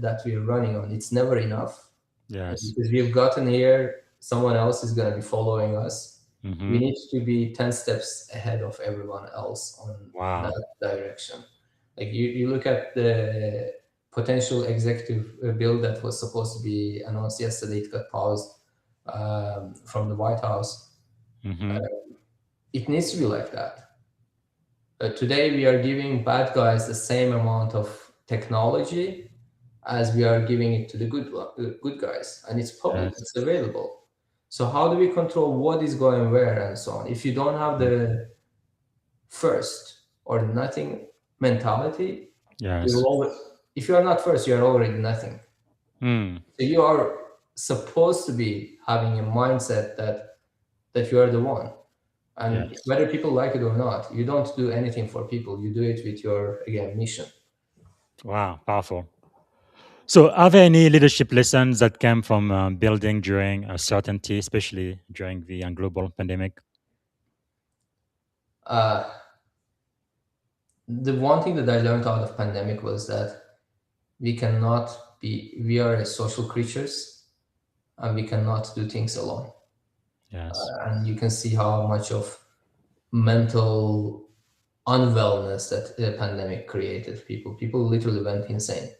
that we're running on. It's never enough. Yes. Because we've gotten here, someone else is going to be following us. Mm-hmm. We need to be 10 steps ahead of everyone else on Wow. that direction. Like you look at the potential executive bill that was supposed to be announced yesterday, it got paused from the White House. Mm-hmm. It needs to be like that. Today, we are giving bad guys the same amount of technology as we are giving it to the good guys, and it's public, Yes. it's available. So how do we control what is going where and so on? If you don't have the first or nothing mentality, Yes. if you are not first, you are already nothing. Mm. So you are supposed to be having a mindset that you are the one. And Yes. whether people like it or not, you don't do anything for people. You do it with your, again, mission. Wow. Powerful. So, are there any leadership lessons that came from building during uncertainty, especially during the global pandemic? The one thing that I learned out of pandemic was that we are social creatures and we cannot do things alone. Yes. And you can see how much of mental unwellness that the pandemic created people. People literally went insane.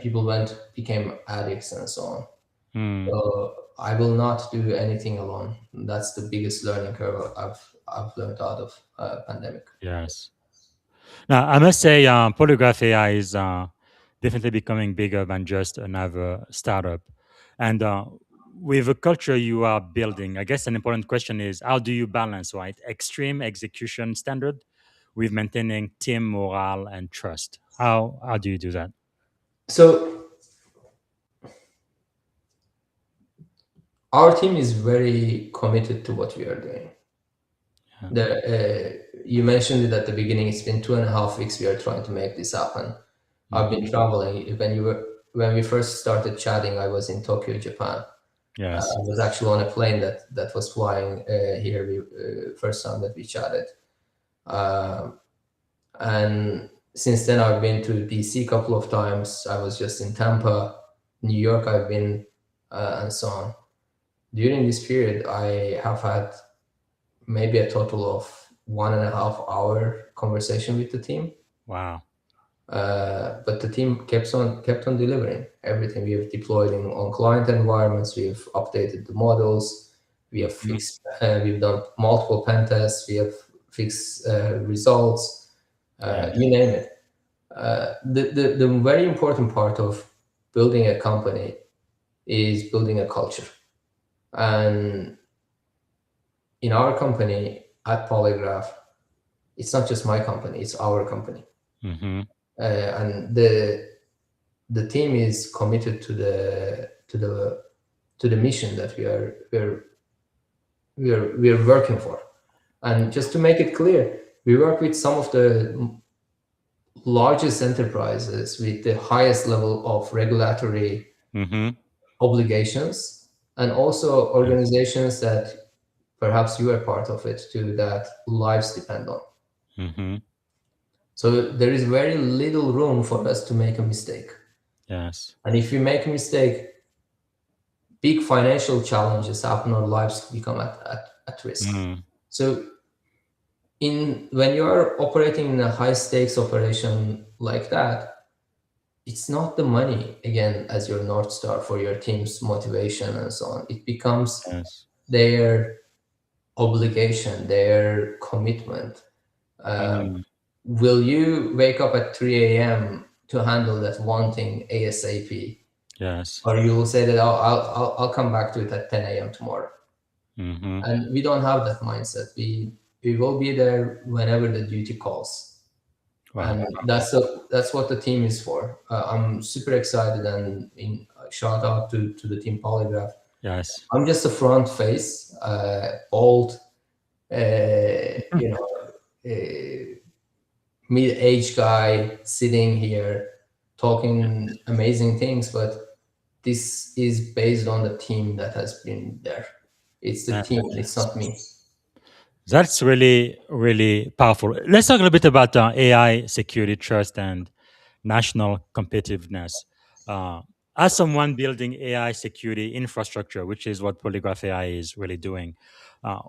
People became addicts and so on. Mm. So I will not do anything alone. That's the biggest learning curve I've learned out of pandemic. Yes. Now, I must say, Polygraph AI is definitely becoming bigger than just another startup. And with the culture you are building, I guess an important question is how do you balance, right, extreme execution standard with maintaining team morale and trust? How do you do that? So our team is very committed to what we are doing. You mentioned it at the beginning. It's been 2.5 weeks we are trying to make this happen. I've been traveling. When we first started chatting, I was in Tokyo, Japan. Yes. I was actually on a plane that was flying here. First time that we chatted, and since then I've been to DC a couple of times. I was just in Tampa, New York. I've been and so on. During this period, I have had maybe a total of 1.5 hour conversation with the team. Wow. But the team kept on delivering everything. We have deployed on client environments. We have updated the models. We have fixed. We've done multiple pen tests. We have fixed results. You name it. The very important part of building a company is building a culture. And in our company at Polygraf, it's not just my company; it's our company. Mm-hmm. And the team is committed to the mission that we are working for. And just to make it clear, we work with some of the largest enterprises with the highest level of regulatory obligations, and also organizations that perhaps you are part of it too, that lives depend on. Mm-hmm. So there is very little room for us to make a mistake. Yes. And if we make a mistake, big financial challenges happen, our lives become at risk. So when you are operating in a high stakes operation like that, it's not the money again as your North Star for your team's motivation and so on. It becomes Yes. their obligation, their commitment. Will you wake up at 3 a.m. to handle that one thing ASAP? Yes. Or you will say that I'll come back to it at 10 a.m. tomorrow. And we don't have that mindset. We will be there whenever the duty calls. Wow. And that's what the team is for. I'm super excited, and shout out to the team Polygraf. Yes. I'm just a front face, old, mid-aged guy sitting here talking amazing things, but this is based on the team that has been there. It's the team, it's not me. That's really, really powerful. Let's talk a little bit about AI security, trust, and national competitiveness. As someone building AI security infrastructure, which is what Polygraph AI is really doing,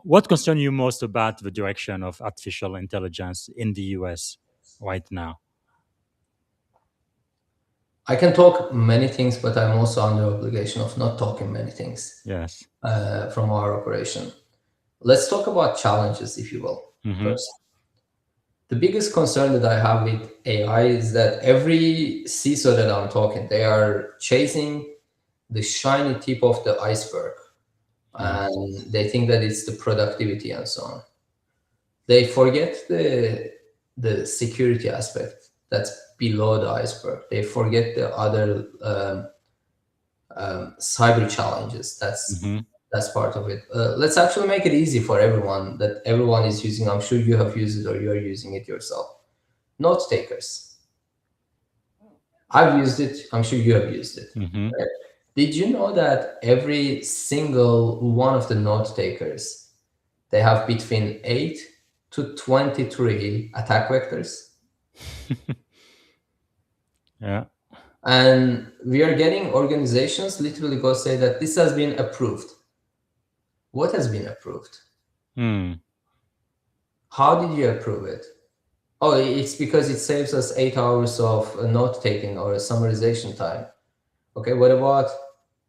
what concerns you most about the direction of artificial intelligence in the US right now? I can talk many things, but I'm also under obligation of not talking many things. Yes. From our operation. Let's talk about challenges, if you will, first. The biggest concern that I have with AI is that every CISO that I'm talking, they are chasing the shiny tip of the iceberg. And they think that it's the productivity and so on. They forget the security aspect that's below the iceberg. They forget the other cyber challenges. That's part of it. Let's actually make it easy for everyone that everyone is using. I'm sure you have used it or you're using it yourself. Note takers. I've used it. I'm sure you have used it. Right? Did you know that every single one of the note takers, they have between 8 to 23 attack vectors? Yeah. And we are getting organizations literally go say that this has been approved. What has been approved? How did you approve it? Oh, it's because it saves us 8 hours of note taking or summarization time. Okay, what about,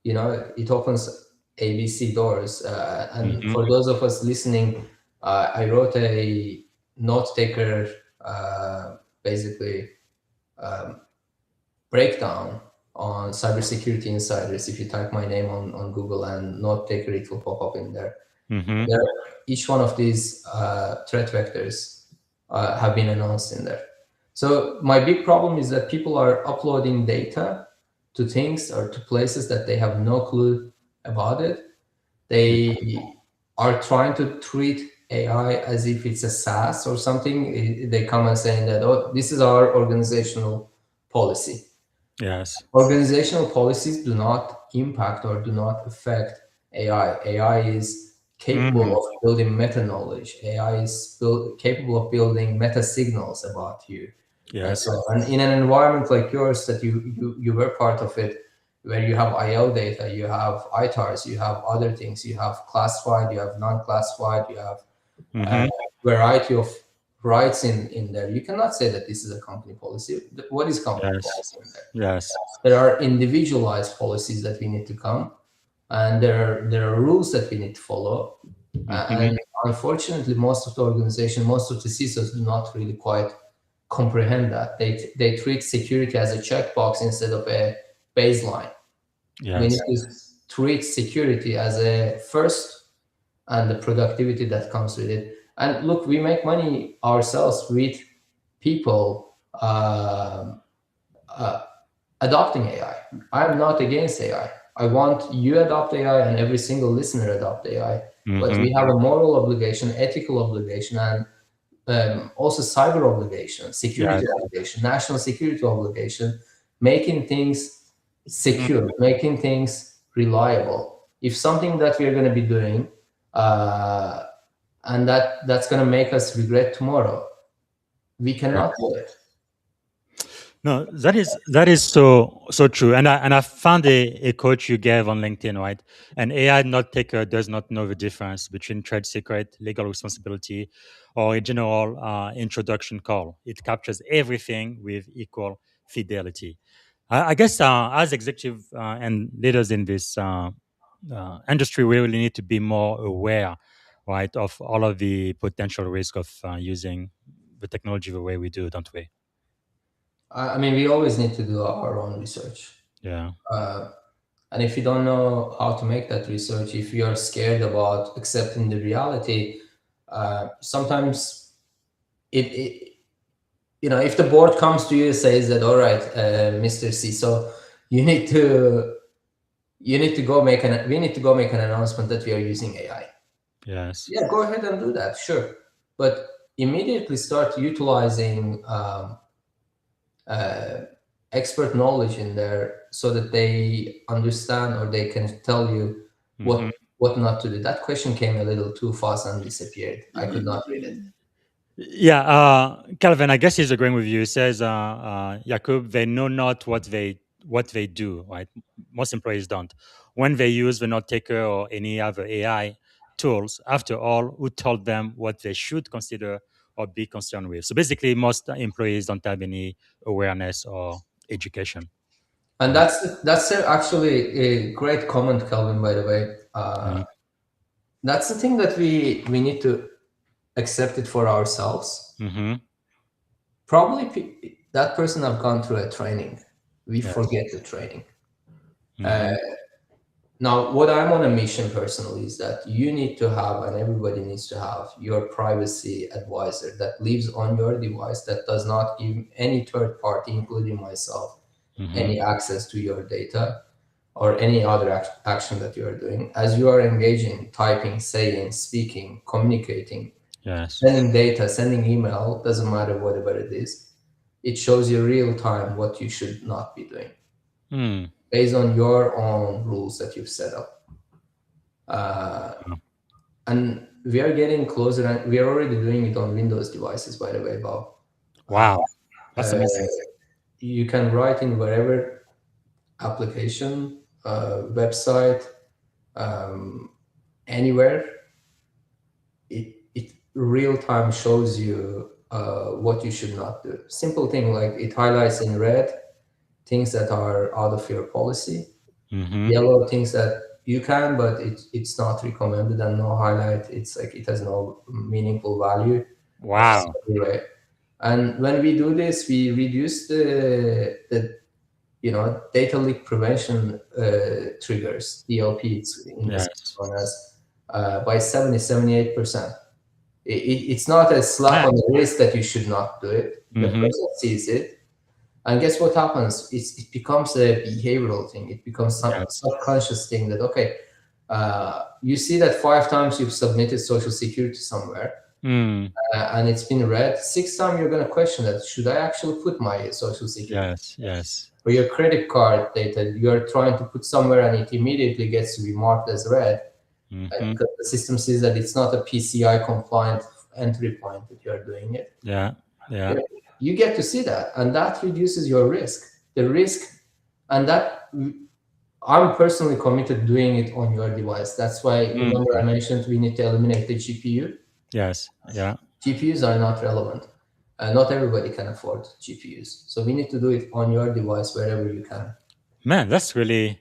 it opens ABC doors. And for those of us listening, I wrote a note taker, basically breakdown on Cybersecurity Insiders. If you type my name on Google and note taker, it will pop up in there. Each one of these threat vectors have been announced in there. So my big problem is that people are uploading data to things or to places that they have no clue about it. They are trying to treat AI as if it's a SaaS or something. They come and saying that, oh, this is our organizational policy. Yes. Organizational policies do not impact or do not affect AI. AI is capable of building meta knowledge. AI is capable of building meta signals about you. Yes. And in an environment like yours that you were part of it, where you have IL data, you have ITARs, you have other things, you have classified, you have non-classified, you have a variety of rights in there. You cannot say that this is a company policy. What is company policy in there? Yes. There are individualized policies that we need to come, and there are rules that we need to follow. And unfortunately, most of the organization, most of the CISOs do not really quite comprehend that. They treat security as a checkbox instead of a baseline. Yes. We need to treat security as a first and the productivity that comes with it. And look, we make money ourselves with people adopting AI. I'm not against AI. I want you adopt AI and every single listener adopt AI. But we have a moral obligation, ethical obligation, and also cyber obligation, security obligation, national security obligation, making things secure, making things reliable. If something that we are going to be doing, and that's going to make us regret tomorrow, We cannot do it. No, that is so true. And I found a quote you gave on LinkedIn, right? An AI note taker does not know the difference between trade secret, legal responsibility, or a general introduction call. It captures everything with equal fidelity. I guess as executive and leaders in this industry, we really need to be more aware, right, of all of the potential risk of using the technology the way we do, don't we? I mean, we always need to do our own research. Yeah. And if you don't know how to make that research, if you are scared about accepting the reality, sometimes it if the board comes to you and says that, all right, Mr. CISO, you need to go make we need to go make an announcement that we are using AI. Yes. Yeah, go ahead and do that, sure. But immediately start utilizing expert knowledge in there so that they understand or they can tell you what not to do. That question came a little too fast and disappeared. I could not read it. Yeah, Calvin, I guess he's agreeing with you. He says, Yagub, they know not what they do, right? Most employees don't. When they use the note taker or any other AI tools, after all, who told them what they should consider or be concerned with? So basically, most employees don't have any awareness or education. And that's actually a great comment, Calvin, by the way. That's the thing that we need to accept it for ourselves. Mm-hmm. Probably that person have gone through a training. We forget the training. Now, what I'm on a mission personally is that you need to have, and everybody needs to have, your privacy advisor that lives on your device, that does not give any third party, including myself, any access to your data or any other action that you are doing. As you are engaging, typing, saying, speaking, communicating, sending data, sending email, doesn't matter whatever it is, it shows you real time what you should not be doing. Based on your own rules that you've set up. And we are getting closer, and we are already doing it on Windows devices, by the way, Bob. Wow, that's amazing. You can write in wherever application, website, anywhere. It real time shows you what you should not do. Simple thing like it highlights in red things that are out of your policy, yellow things that you can, but it's not recommended, and no highlight. It's like it has no meaningful value. Wow. Anyway, and when we do this, we reduce the data leak prevention triggers, DLP, it's in this one as by 78%. It's not a slap on the wrist that you should not do it. The person sees it. And guess what happens? It becomes a behavioral thing. It becomes some subconscious thing that, okay, you see that 5 times you've submitted Social Security somewhere, and it's been read. 6th time you're going to question that, should I actually put my Social Security? Yes. Or your credit card data, you're trying to put somewhere and it immediately gets to be marked as read. Because the system says that it's not a PCI compliant entry point that you're doing it. Yeah. You get to see that, and that reduces your risk. The risk, and that I'm personally committed to doing it on your device. That's why, remember I mentioned we need to eliminate the GPU. Yes. Yeah. GPUs are not relevant. Not everybody can afford GPUs. So we need to do it on your device wherever you can. Man, that's really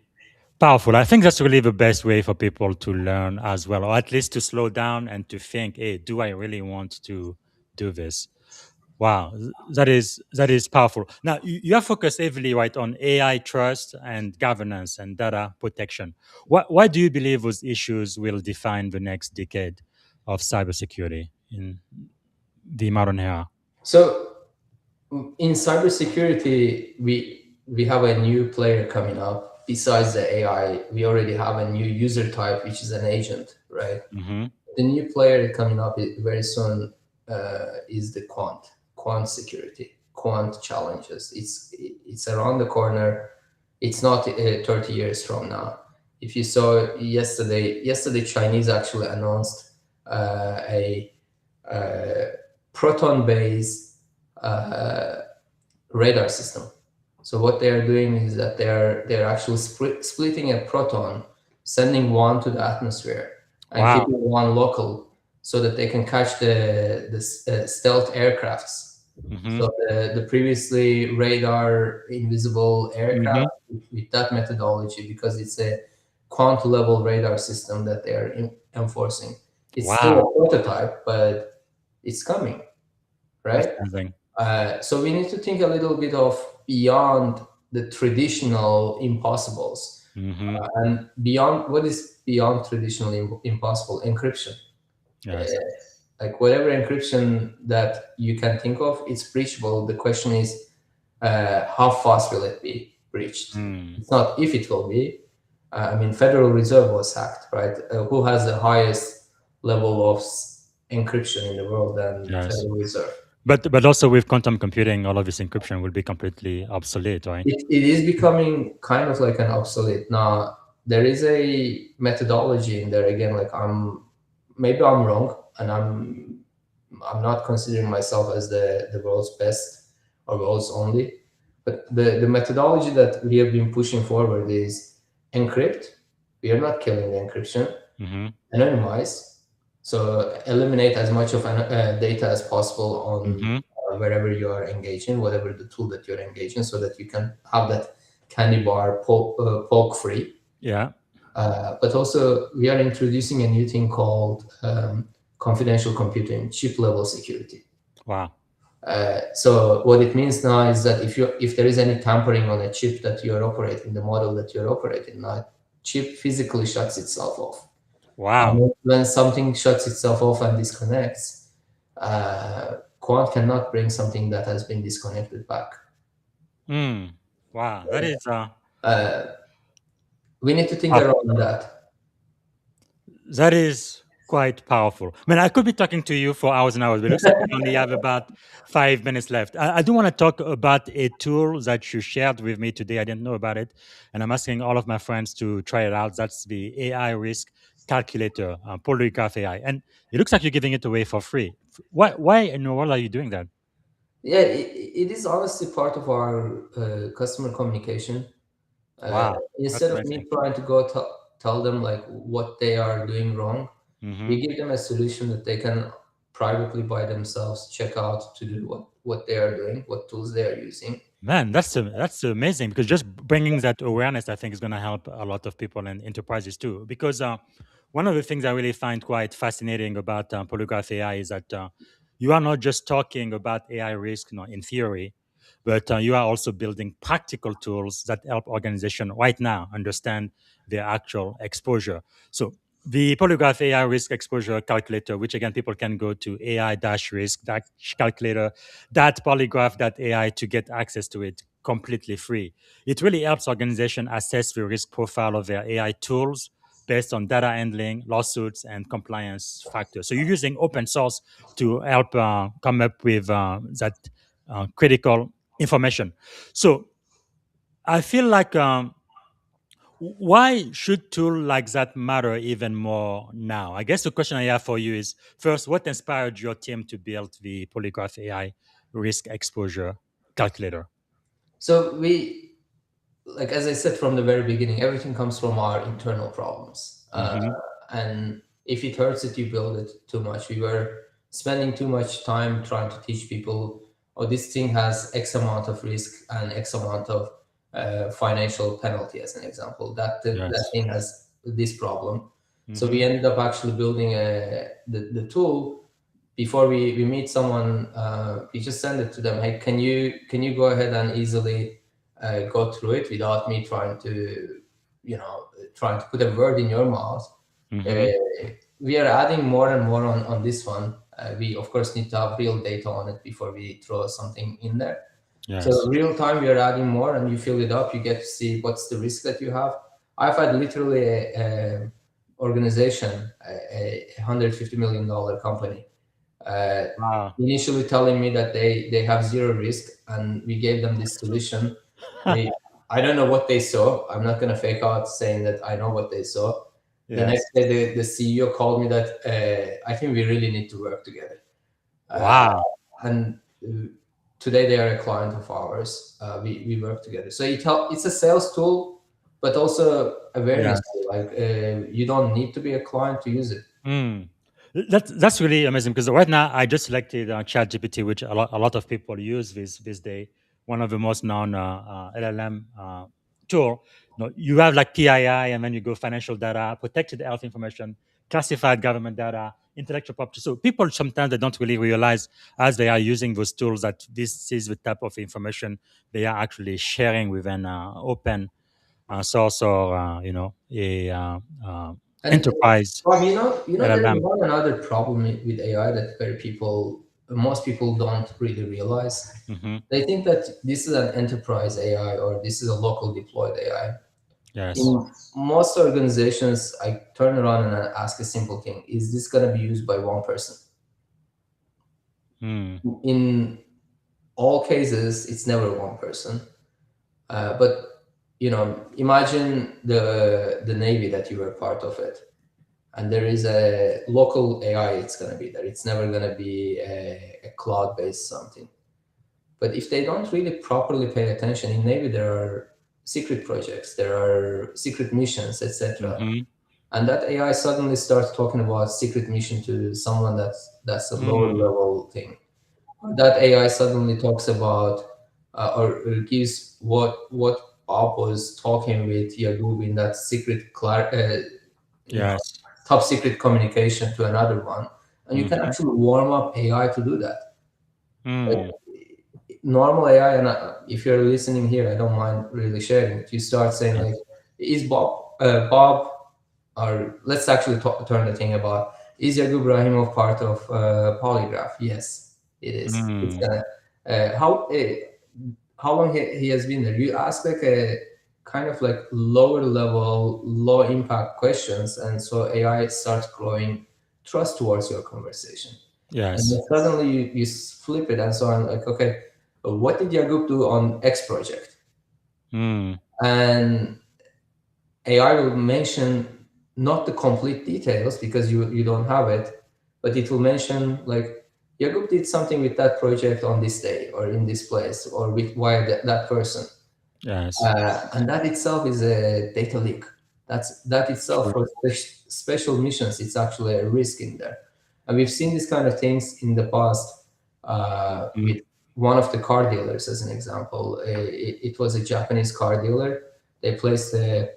powerful. I think that's really the best way for people to learn as well, or at least to slow down and to think, hey, do I really want to do this? Wow, that is powerful. Now, you have focused heavily, right, on AI trust and governance and data protection. Why do you believe those issues will define the next decade of cybersecurity in the modern era? So, in cybersecurity, we have a new player coming up. Besides the AI, we already have a new user type, which is an agent, right? The new player coming up very soon is the quant security, quant challenges. It's around the corner. It's not 30 years from now. If you saw yesterday Chinese actually announced a proton-based uh, radar system. So what they are doing is that they're actually splitting a proton, sending one to the atmosphere and Wow. keeping one local, so that they can catch the stealth aircrafts. Mm-hmm. So the previously radar invisible Mm-hmm. aircraft with that methodology, because it's a quant level radar system that they are enforcing. It's still Wow. a prototype, but it's coming, That's right? amazing. So we need to think a little bit of beyond the traditional impossibles, Mm-hmm. and beyond what is beyond traditional impossible encryption. Yes. Like whatever encryption that you can think of, it's breachable. The question is, how fast will it be breached? Mm. It's not if it will be. I mean, Federal Reserve was hacked, right? Who has the highest level of encryption in the world than Yes. Federal Reserve? But also with quantum computing, all of this encryption will be completely obsolete, right? It is becoming kind of like an obsolete. Now, there is a methodology in there again, like maybe I'm wrong, and I'm not considering myself as the world's best or world's only, but the methodology that we have been pushing forward is encrypt. We are not killing the encryption. Mm-hmm. Anonymize, so eliminate as much of data as possible on Mm-hmm. wherever you are engaging, whatever the tool that you're engaging, so that you can have that candy bar poke free. Yeah. But also, we are introducing a new thing called confidential computing, chip level security. Wow. So what it means now is that if there is any tampering on a chip that you're operating, the model that you're operating, now chip physically shuts itself off. Wow. And when something shuts itself off and disconnects, Quant cannot bring something that has been disconnected back. Mm. Wow. That is Uh, we need to think powerful. around that. That is quite powerful. I mean, I could be talking to you for hours and hours, but it looks like we only have about 5 minutes left. I do want to talk about a tool that you shared with me today. I didn't know about it, and I'm asking all of my friends to try it out. That's the AI risk calculator, Polygraf AI, and it looks like you're giving it away for free. Why in the world are you doing that? Yeah, it is honestly part of our customer communication. Wow, that's Instead of me amazing. trying to go tell them like what they are doing wrong, Hmm. we give them a solution that they can privately by themselves check out to do what they are doing, what tools they are using. Man, that's amazing because just bringing that awareness, I think, is going to help a lot of people and enterprises too. Because one of the things I really find quite fascinating about Polygraph AI is that you are not just talking about AI risk, in theory, but you are also building practical tools that help organizations right now understand their actual exposure. So the Polygraph AI risk exposure calculator, which again people can go to AI-risk calculator polygraph.ai to get access to it completely free. It really helps organizations assess the risk profile of their AI tools based on data handling, lawsuits, and compliance factors. So you're using open source to help come up with that critical information. So I feel like why should tool like that matter even more now? I guess the question I have for you is first, what inspired your team to build the Polygraph AI risk exposure calculator? So like as I said from the very beginning, everything comes from our internal problems. Hmm. And if it hurts it, you build it too much. We were spending too much time trying to teach people, oh, this thing has X amount of risk and X amount of financial penalty, as an example. That Yes. thing has this problem. So Hmm. we ended up actually building the tool. Before we meet someone, we just send it to them. Hey, can you go ahead and easily go through it without me trying to put a word in your mouth. Hmm. Uh, we are adding more and more on this one. We of course need to have real data on it before we throw something in there. So Yes. real time, we are adding more, and you fill it up. You get to see what's the risk that you have. I've had literally a organization, a $150 million company, uh, Wow. initially telling me that they have zero risk, and we gave them this solution. They, I don't know what they saw. I'm not going to fake out saying that I know what they saw. The Yes. next day, the CEO called me that I think we really need to work together. Uh, Wow. and today they are a client of ours. We work together. So it's a sales tool, but also awareness Yes. tool. Like you don't need to be a client to use it. Mm. That's really amazing because right now I just selected ChatGPT, which a lot of people use this day. One of the most known LLM tool. You have like PII, and then you go financial data, protected health information, classified government data, intellectual property. So people sometimes they don't really realize as they are using those tools that this is the type of information they are actually sharing with an open source or And enterprise Rob, there's LLM. one another problem with AI that most people don't really realize. Hmm. They think that this is an enterprise AI or this is a local deployed AI. Yes. In most organizations, I turn around and I ask a simple thing: is this going to be used by one person? Mm. In all cases, it's never one person. But imagine the Navy that you were part of it, and there is a local AI. It's going to be there. It's never going to be a cloud-based something. But if they don't really properly pay attention, in Navy there are secret projects, there are secret missions, etc. Hmm. And that AI suddenly starts talking about secret mission to someone that's a lower Mm. level thing. That AI suddenly talks about or gives what Bob was talking with Yagub in that you know, Yes. top secret communication to another one, and you can Hmm. actually warm up AI to do that. Like, Mm. normal AI, and if you're listening here, I don't mind really sharing it. You start saying like, Yes. "Is Bob?" Or let's actually turn the thing about: is Yagub Rahimov part of Polygraph? Yes, it is. It's Mm. gonna how long he has been there. You ask like a kind of like lower level, low impact questions, and so AI starts growing trust towards your conversation. And then Yes. suddenly you flip it and so on, like, okay, what did Yagub do on X project? Mm. And AI will mention not the complete details because you don't have it, but it will mention like Yagub did something with that project on this day or in this place or with why that person. Yes. And that itself is a data leak. That itself True. for special missions, it's actually a risk in there. And we've seen these kind of things in the past Mm. with one of the car dealers, as an example. It was a Japanese car dealer. They placed the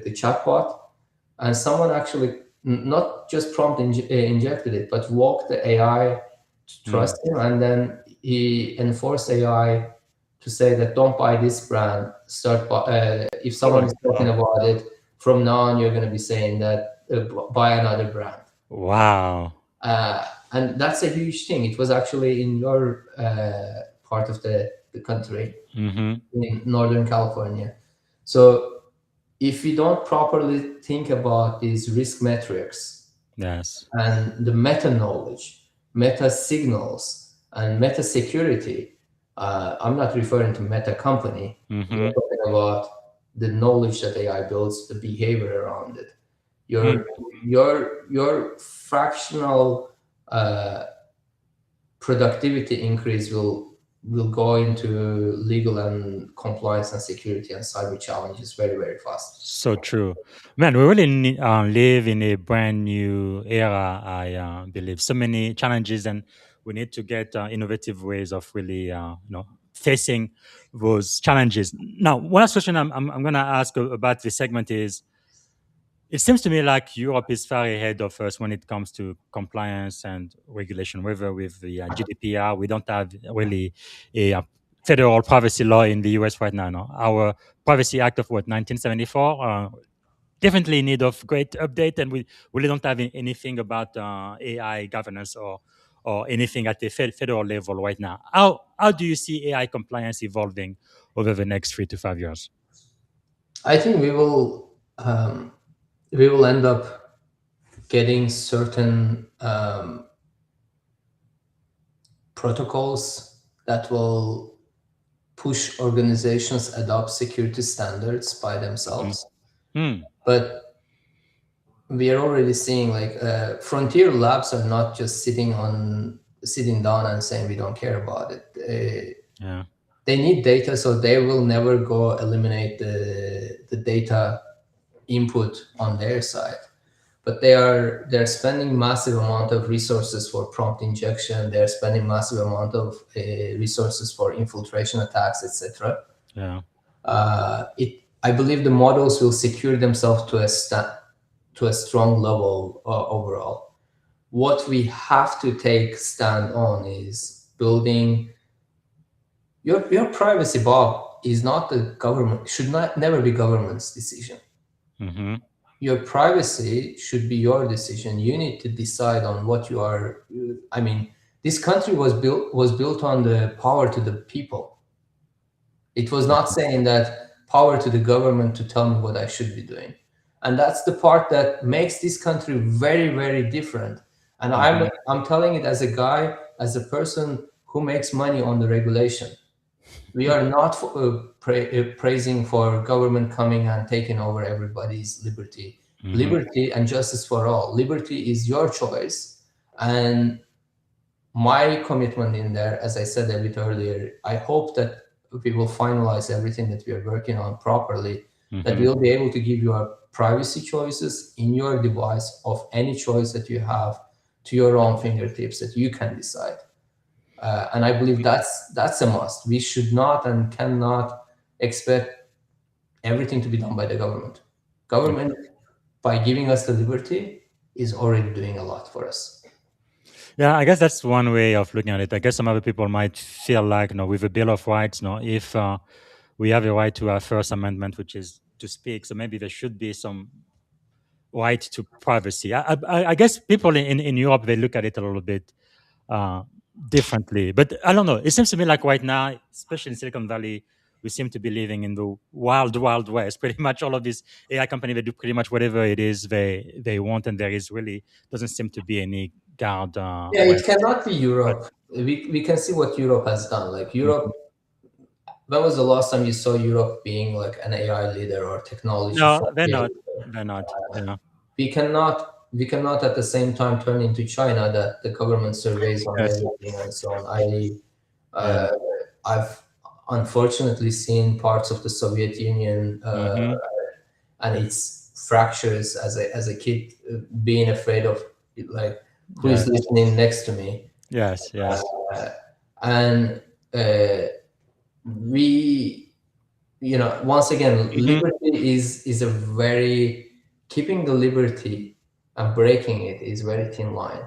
the chatbot, and someone actually not just injected it, but walked the AI to Mm. trust him, and then he enforced AI to say that don't buy this brand. If Oh, someone is talking wow. about it from now on, you're going to be saying that buy another brand. Wow. And that's a huge thing. It was actually in your part of the country, Hmm. in Northern California. So if we don't properly think about these risk metrics Yes. and the meta knowledge, meta signals, and meta security, I'm not referring to meta company. Hmm. We're talking about the knowledge that AI builds, the behavior around it. Mm. Your fractional uh, productivity increase will go into legal and compliance and security and cyber challenges very, very fast. So true, man. We really live in a brand new era. I believe so many challenges, and we need to get innovative ways of really, facing those challenges. Now, one last question I'm going to ask about this segment is: it seems to me like Europe is far ahead of us when it comes to compliance and regulation. Whether with the GDPR, we don't have really a federal privacy law in the US right now. No? Our Privacy Act of what 1974 definitely in need of great update, and we really don't have anything about AI governance or anything at the federal level right now. How do you see AI compliance evolving over the next 3 to 5 years? I think we will end up getting certain protocols that will push organizations adopt security standards by Mm. themselves. Mm. But we are already seeing like frontier labs are not just sitting on sitting down and saying we don't care about it. Yeah. They need data, so they will never go eliminate the data input on their side. But they're spending massive amount of resources for prompt injection. They're spending massive amount of resources for infiltration attacks, etc. Yeah. I believe the models will secure themselves to a strong level overall. What we have to take stand on is building your privacy, Bob, is not the government, should not never be government's decision. Mm-hmm. Your privacy should be your decision. You need to decide on what you are. I mean, this country was built on the power to the people. It was not saying that power to the government to tell me what I should be doing. And that's the part that makes this country very, very different. And I'm telling it as a guy, as a person who makes money on the regulation. We are not praising for government coming and taking over everybody's liberty. Liberty and justice for all. Liberty is your choice. And my commitment in there, as I said a bit earlier, I hope that we will finalize everything that we are working on properly, that we'll be able to give you our privacy choices in your device of any choice that you have to your own fingertips that you can decide. And I believe that's a must. We should not and cannot expect everything to be done by the government. Government, by giving us the liberty, is already doing a lot for us. Yeah, I guess that's one way of looking at it. I guess some other people might feel like, with a Bill of Rights, if we have a right to our First Amendment, which is to speak, so maybe there should be some right to privacy. I guess people in Europe, they look at it a little bit uh, differently. But I don't know. It seems to me like right now, especially in Silicon Valley, we seem to be living in the wild, wild west. Pretty much all of these AI companies, they do pretty much whatever it is they want, and there is really doesn't seem to be any guard. Yeah, it cannot be Europe. We can see what Europe has done. Like Europe, when was the last time you saw Europe being like an AI leader or technology? No, they're not. They're not. Yeah. We cannot at the same time turn into China that the government surveys on everything and so on. I've unfortunately seen parts of the Soviet Union and its fractures as a kid, being afraid of like who is listening next to me. Yes. And we, once again, liberty is a very, keeping the liberty and breaking it is very thin line.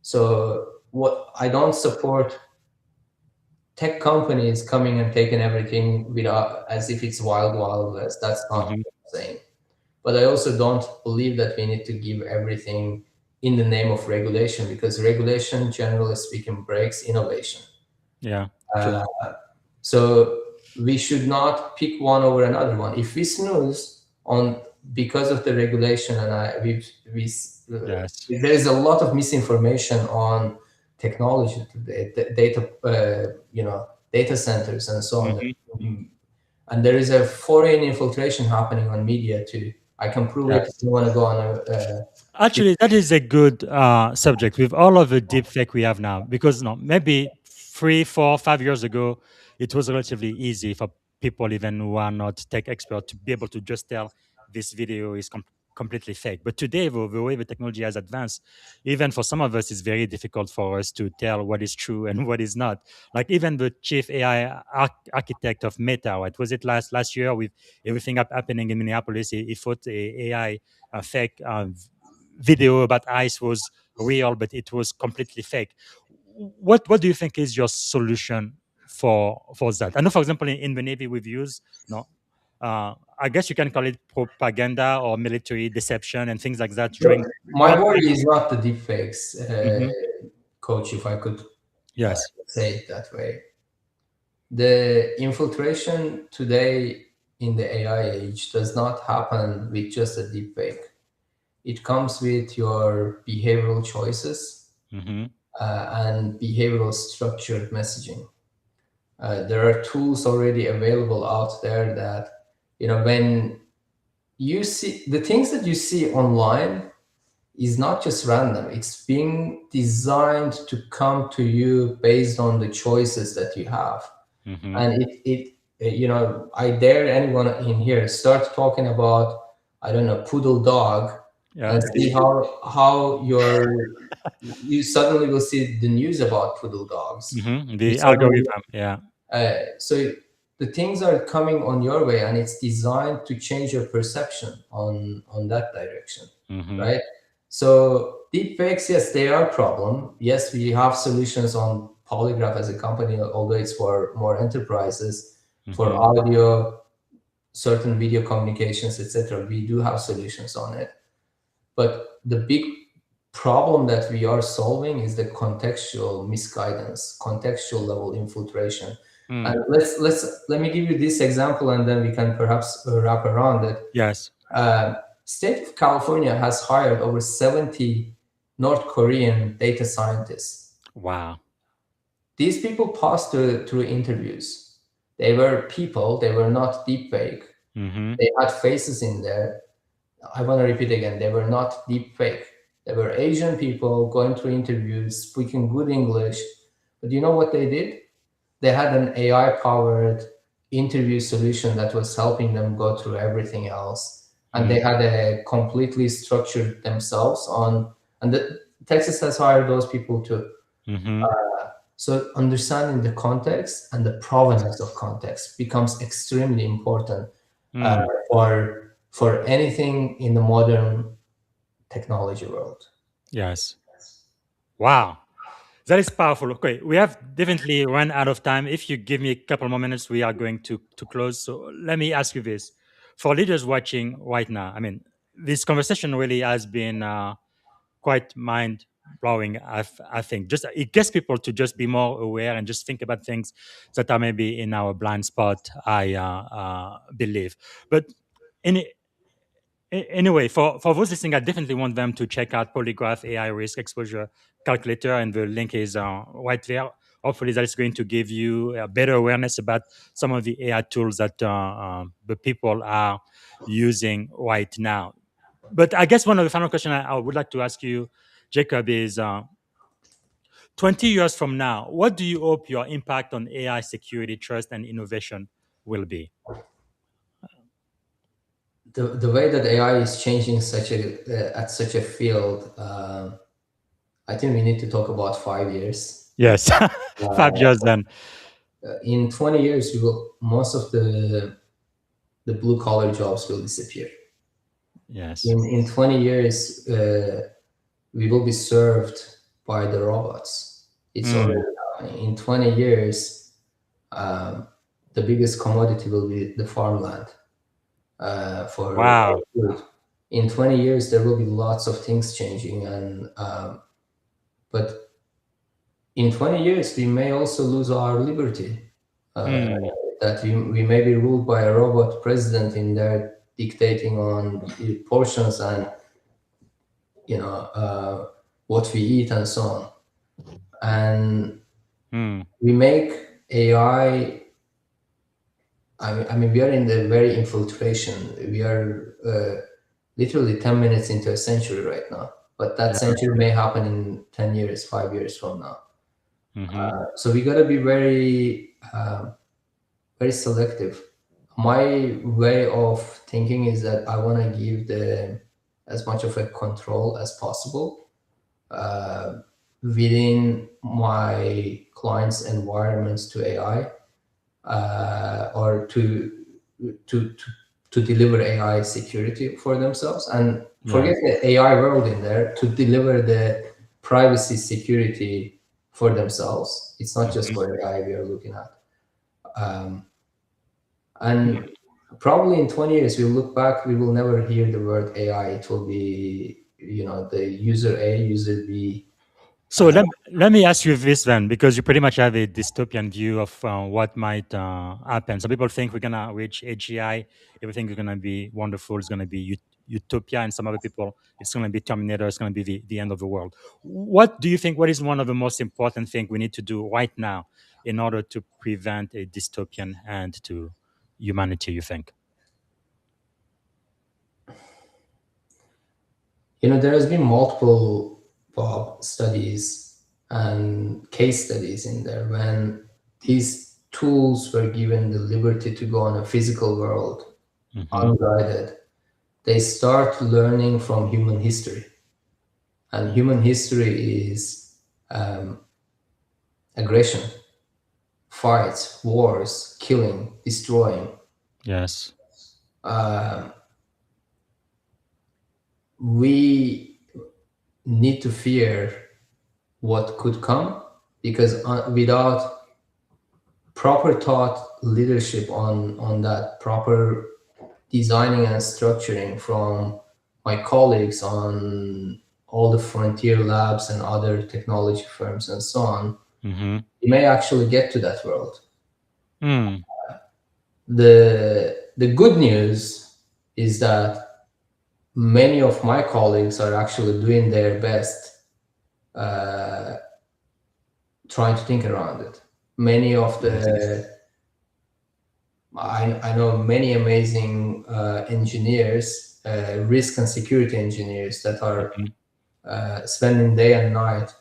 So what I don't support tech companies coming and taking everything without, as if it's wild west. That's not what I'm saying. But I also don't believe that we need to give everything in the name of regulation, because regulation, generally speaking, breaks innovation. Yeah. So we should not pick one over another one. If we snooze on because of the regulation, and there is a lot of misinformation on technology today, data centers and so on. And there is a foreign infiltration happening on media too. I can prove it if you want to go on Actually, that is a good subject with all of the deep fake we have now. Because maybe 3, 4, 5 years ago, it was relatively easy for people even who are not tech experts to be able to just tell this video is completely fake. But today, the way the technology has advanced, even for some of us, it's very difficult for us to tell what is true and what is not. Like even the chief AI architect of Meta, what was it last year with everything happening in Minneapolis? He thought AI fake video about ICE was real, but it was completely fake. What do you think is your solution for that? I know, for example, in the Navy we've used I guess you can call it propaganda or military deception and things like that. During my worry is not the deepfakes, Coach, if I could say it that way. The infiltration today in the AI age does not happen with just a deepfake. It comes with your behavioral choices and behavioral structured messaging. There are tools already available out there that, when you see the things that you see online is not just random. It's being designed to come to you based on the choices that you have. Mm-hmm. And I dare anyone in here start talking about, I don't know, poodle dog, Yeah. and see how you suddenly will see the news about poodle dogs. Mm-hmm. You The suddenly, algorithm. Yeah. so the things are coming on your way, and it's designed to change your perception on that direction, Mm-hmm. right? So deepfakes, yes, they are a problem. Yes, we have solutions on Polygraf as a company, although it's for more enterprises, for Mm-hmm. audio, certain video communications, etc. We do have solutions on it. But the big problem that we are solving is the contextual misguidance, contextual level infiltration. Mm. And let me give you this example, and then we can perhaps wrap around it. Yes. State of California has hired over 70 North Korean data scientists. Wow. These people passed through interviews. They were people, they were not deepfake. Mm-hmm. They had faces in there. I want to repeat again, they were not deepfake. They were Asian people going through interviews, speaking good English. But you know what they did? They had an AI powered interview solution that was helping them go through everything else. And they had a completely structured themselves on, and Texas has hired those people too. Mm-hmm. So understanding the context and the provenance of context becomes extremely important for anything in the modern technology world. Yes. Wow. That is powerful. Okay, we have definitely run out of time. If you give me a couple more minutes, we are going to close. So let me ask you this: for leaders watching right now, I mean, this conversation really has been quite mind blowing. I think just it gets people to just be more aware and just think about things that are maybe in our blind spot. I believe, but in anyway, for those listening, I definitely want them to check out Polygraph AI Risk Exposure Calculator, and the link is right there. Hopefully, that is going to give you a better awareness about some of the AI tools that the people are using right now. But I guess one of the final questions I would like to ask you, Jacob, is 20 years from now, what do you hope your impact on AI security, trust, and innovation will be? The way that AI is changing at such a field, I think we need to talk about 5 years. Yes, 5 years then. In 20 years, most of the blue collar jobs will disappear. Yes. In 20 years, we will be served by the robots. It's already happening. In 20 years, the biggest commodity will be the farmland for Wow. food. In 20 years, there will be lots of things changing, but in 20 years, we may also lose our liberty. That we may be ruled by a robot president in there dictating on portions and what we eat and so on. And we make AI. I mean, we are in the very infiltration. We are literally 10 minutes into a century right now, but that century may happen in 10 years, 5 years from now. So we got to be very, very selective. My way of thinking is that I want to give as much of a control as possible within my clients' environments to AI, or to deliver AI security for themselves, and forget the AI world in there, to deliver the privacy security for themselves. It's not just for AI we are looking at. And probably in 20 years, we'll look back, we will never hear the word AI. It will be, the user A, user B. So let me ask you this then, because you pretty much have a dystopian view of what might happen. Some people think we're going to reach AGI, everything is going to be wonderful, it's going to be utopia, and some other people, it's going to be Terminator, it's going to be the end of the world. What do you think, what is one of the most important things we need to do right now in order to prevent a dystopian end to humanity, you think? There has been multiple Bob studies and case studies in there when these tools were given the liberty to go on a physical world Mm-hmm. unguided. They start learning from human history, and human history is aggression, fights, wars, killing, destroying. Yes. We need to fear what could come, because without proper thought leadership on that, proper designing and structuring from my colleagues on all the frontier labs and other technology firms and so on, Mm-hmm. you may actually get to that world. Mm. The good news is that many of my colleagues are actually doing their best trying to think around it. Many of the I know many amazing engineers, risk and security engineers that are spending day and night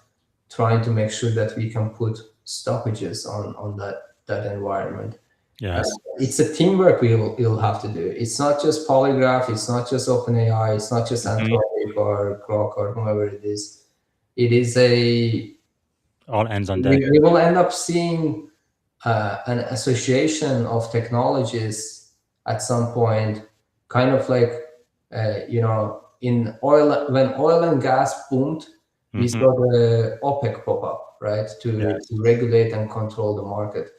trying to make sure that we can put stoppages on that environment. Yes. It's a teamwork you'll have to do. It's not just Polygraph, it's not just OpenAI, it's not just Mm-hmm. Anthropic or Grok or whoever it is. It is a All hands on deck. we will end up seeing an association of technologies at some point, kind of like in oil, when oil and gas boomed, we Mm-hmm. saw the OPEC pop up, right, to Yes. regulate and control the market.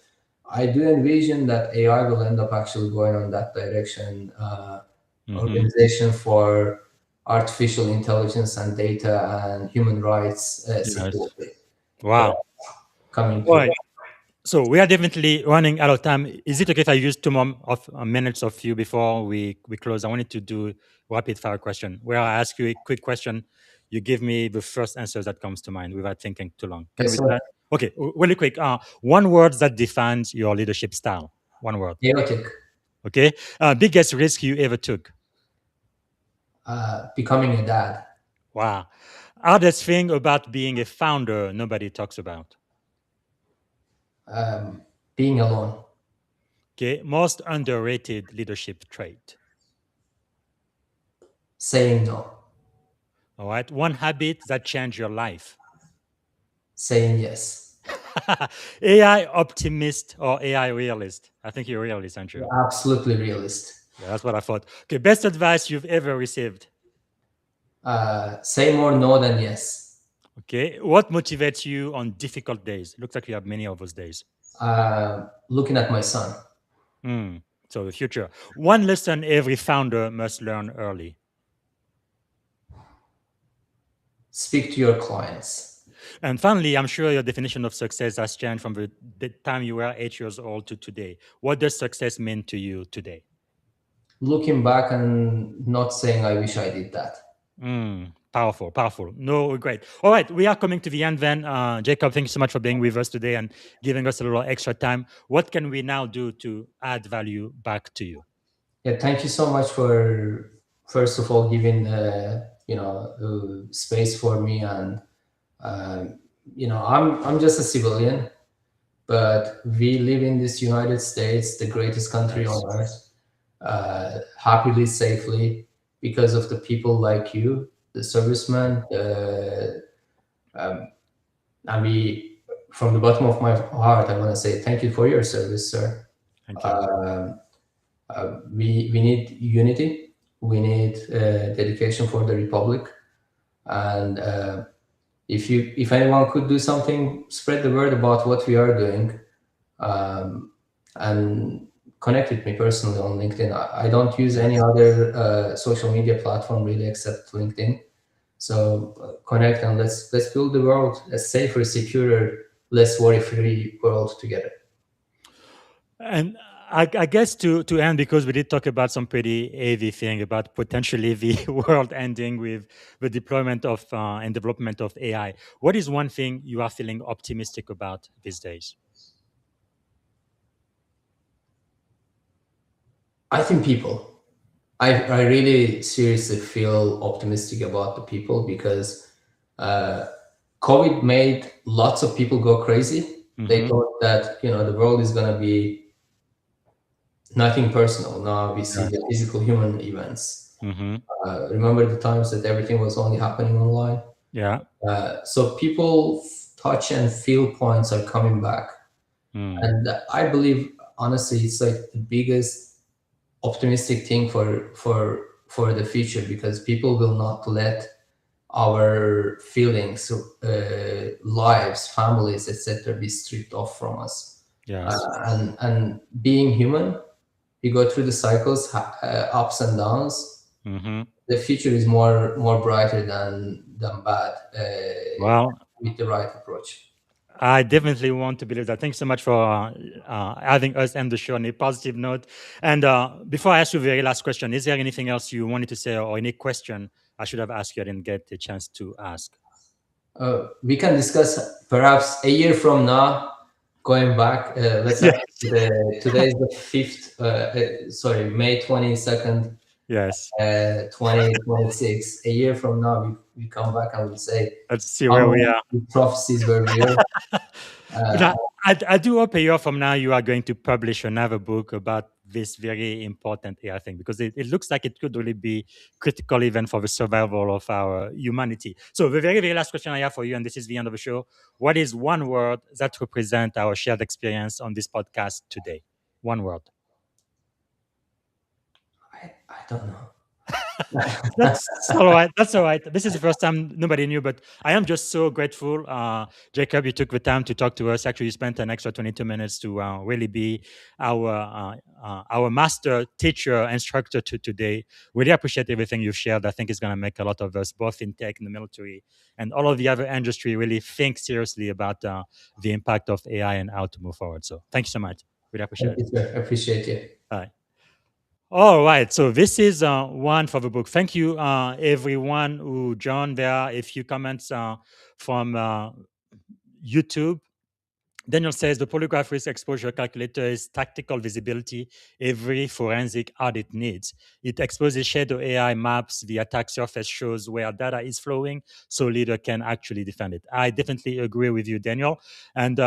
I do envision that AI will end up actually going on that direction. Mm-hmm. Organization for artificial intelligence and data and human rights Yes. security Wow. coming All through. right. So we are definitely running out of time. Is it okay if I use two more of minutes of you before we close? I wanted to do rapid fire question where I ask you a quick question. You give me the first answer that comes to mind without thinking too long. Can Yes, we do sir. that? Okay, really quick. One word that defines your leadership style. One word. Chaotic. Okay. Biggest risk you ever took. Becoming a dad. Wow. Hardest thing about being a founder nobody talks about. Being alone. Okay. Most underrated leadership trait. Saying no. All right. One habit that changed your life. Saying yes. AI optimist or AI realist? I think you're a realist, aren't you? Absolutely realist. Yeah, that's what I thought. Okay, best advice you've ever received. Say more no than yes. Okay, what motivates you on difficult days? Looks like you have many of those days. Looking at my son. Hmm. So the future. One lesson every founder must learn early. Speak to your clients. And finally, I'm sure your definition of success has changed from the time you were 8 years old to today. What does success mean to you today? Looking back and not saying I wish I did that. Powerful, powerful. No, great. All right, we are coming to the end then. Jacob, thank you so much for being with us today and giving us a little extra time. What can we now do to add value back to you? Yeah, thank you so much for first of all giving space for me, and I'm just a civilian, but we live in this United States, the greatest country Yes. on earth, happily, safely, because of the people like you, the servicemen. And we, from the bottom of my heart, I want to say thank you for your service, sir. Thank you. We need unity. We need dedication for the republic, and if anyone could do something, spread the word about what we are doing, and connect with me personally on LinkedIn. I don't use any other social media platform really except LinkedIn. So connect, and let's build the world a safer, securer, less worry-free world together. And I guess to end, because we did talk about some pretty heavy thing about potentially the world ending with the deployment of and development of AI. What is one thing you are feeling optimistic about these days? I think people. I really seriously feel optimistic about the people because uh, COVID made lots of people go crazy. They Mm-hmm. thought that the world is gonna be nothing personal. Now we see Yeah. the physical human events. Mm-hmm. Remember the times that everything was only happening online. Yeah. So people touch and feel points are coming back, Mm. and I believe honestly it's like the biggest optimistic thing for the future because people will not let our feelings, lives, families, etc., be stripped off from us. Yes. And being human, we go through the cycles, ups and downs. Mm-hmm. The future is more brighter than bad Well, with the right approach. I definitely want to believe that. Thanks so much for having us end the show on a positive note. And before I ask you the very last question, is there anything else you wanted to say or any question I should have asked you I didn't get a chance to ask? We can discuss perhaps a year from now, going back. Let's Yes. say today is the 5th, sorry, May 22nd, Yes. 2026. A year from now, we come back and we say Let's see how where we many are. prophecies were real. But Uh, I do hope a year from now you are going to publish another book about this very important AI thing because it looks like it could really be critical even for the survival of our humanity. So the very, very last question I have for you, and this is the end of the show. What is one word that represents our shared experience on this podcast today? One word. I don't know. That's all right. That's all right. This is the first time nobody knew, but I am just so grateful. Jacob, you took the time to talk to us. Actually, you spent an extra 22 minutes to really be our master teacher, instructor to today. Really appreciate everything you've shared. I think it's going to make a lot of us, both in tech, in the military, and all of the other industry, really think seriously about the impact of AI and how to move forward. So thank you so much. Really appreciate Thank it. you, sir. Appreciate you. Bye. All right, so this is one for the book. Thank you, everyone who joined. There are a few comments from YouTube. Daniel says the polygraph risk exposure calculator is tactical visibility every forensic audit needs. It exposes shadow AI maps. The attack surface shows where data is flowing so leader can actually defend it. I definitely agree with you, Daniel. And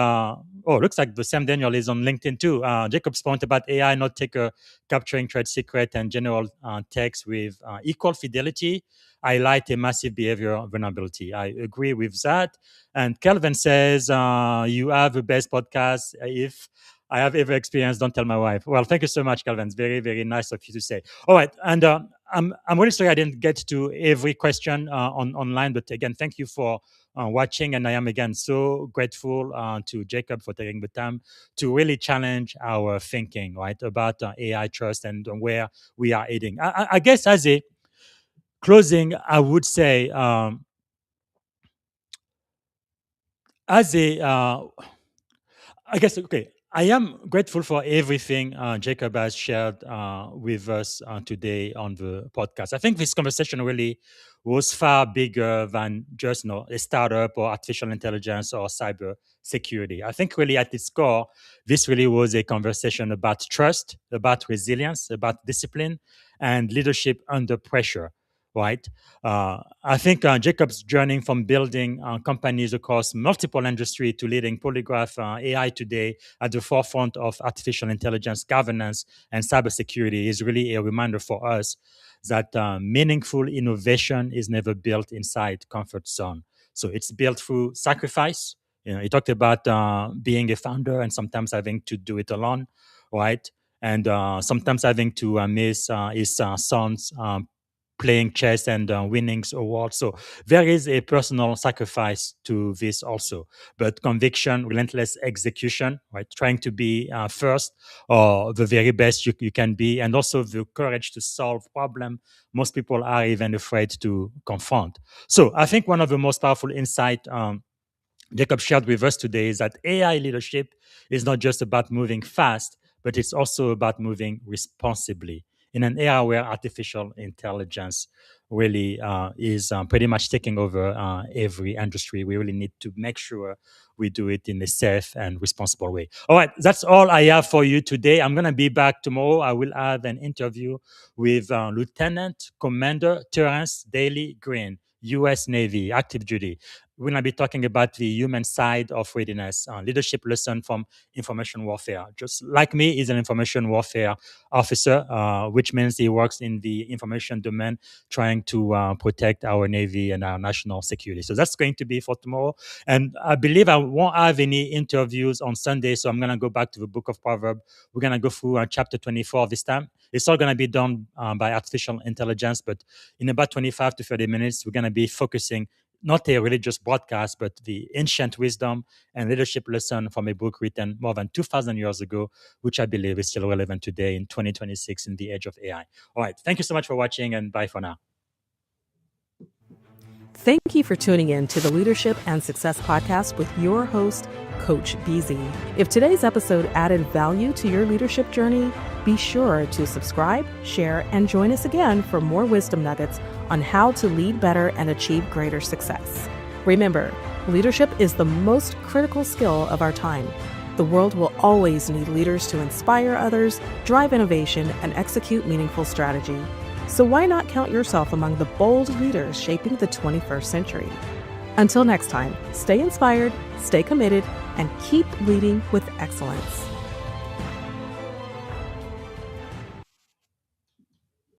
looks like the same Daniel is on LinkedIn too. Jacob's point about AI not taker capturing trade secret and general text with equal fidelity highlight a massive behavior vulnerability. I agree with that. And Kelvin says, you have the best podcast. If I have ever experienced, don't tell my wife. Well, thank you so much, Kelvin. It's very, very nice of you to say. All right. And I'm really sorry I didn't get to every question online. But again, thank you for watching. And I am, again, so grateful to Jacob for taking the time to really challenge our thinking, right, about AI trust and where we are heading. I guess as a closing, I would say, as a I guess, okay. I am grateful for everything Jacob has shared with us today on the podcast. I think this conversation really was far bigger than just a startup or artificial intelligence or cyber security. I think really at its core, this really was a conversation about trust, about resilience, about discipline, and leadership under pressure. Right. I think Jacob's journey from building companies across multiple industries to leading Polygraf AI today at the forefront of artificial intelligence governance and cybersecurity is really a reminder for us that meaningful innovation is never built inside comfort zone. So it's built through sacrifice. He talked about being a founder and sometimes having to do it alone, right? And sometimes having to miss his sons playing chess and winning awards. So there is a personal sacrifice to this also, but conviction, relentless execution, right? Trying to be first or the very best you can be, and also the courage to solve problem most people are even afraid to confront. So I think one of the most powerful insight Jacob shared with us today is that AI leadership is not just about moving fast, but it's also about moving responsibly. in an era where artificial intelligence really is pretty much taking over every industry. We really need to make sure we do it in a safe and responsible way. All right, that's all I have for you today. I'm going to be back tomorrow. I will have an interview with Lieutenant Commander Terrence Daly Green, U.S. Navy, active duty. We're going to be talking about the human side of readiness, leadership lesson from information warfare. Just like me, he's an information warfare officer, which means he works in the information domain, trying to protect our Navy and our national security. So that's going to be for tomorrow. And I believe I won't have any interviews on Sunday, so I'm going to go back to the book of Proverbs. We're going to go through chapter 24 this time. It's all going to be done by artificial intelligence, but in about 25 to 30 minutes, we're going to be focusing not a religious broadcast, but the ancient wisdom and leadership lesson from a book written more than 2,000 years ago, which I believe is still relevant today in 2026 in the age of AI. All right. Thank you so much for watching, and bye for now. Thank you for tuning in to the Leadership and Success Podcast with your host, Coach BZ. If today's episode added value to your leadership journey, be sure to subscribe, share, and join us again for more wisdom nuggets on how to lead better and achieve greater success. Remember, leadership is the most critical skill of our time. The world will always need leaders to inspire others, drive innovation, and execute meaningful strategy. So why not count yourself among the bold leaders shaping the 21st century? Until next time, stay inspired, stay committed, and keep leading with excellence.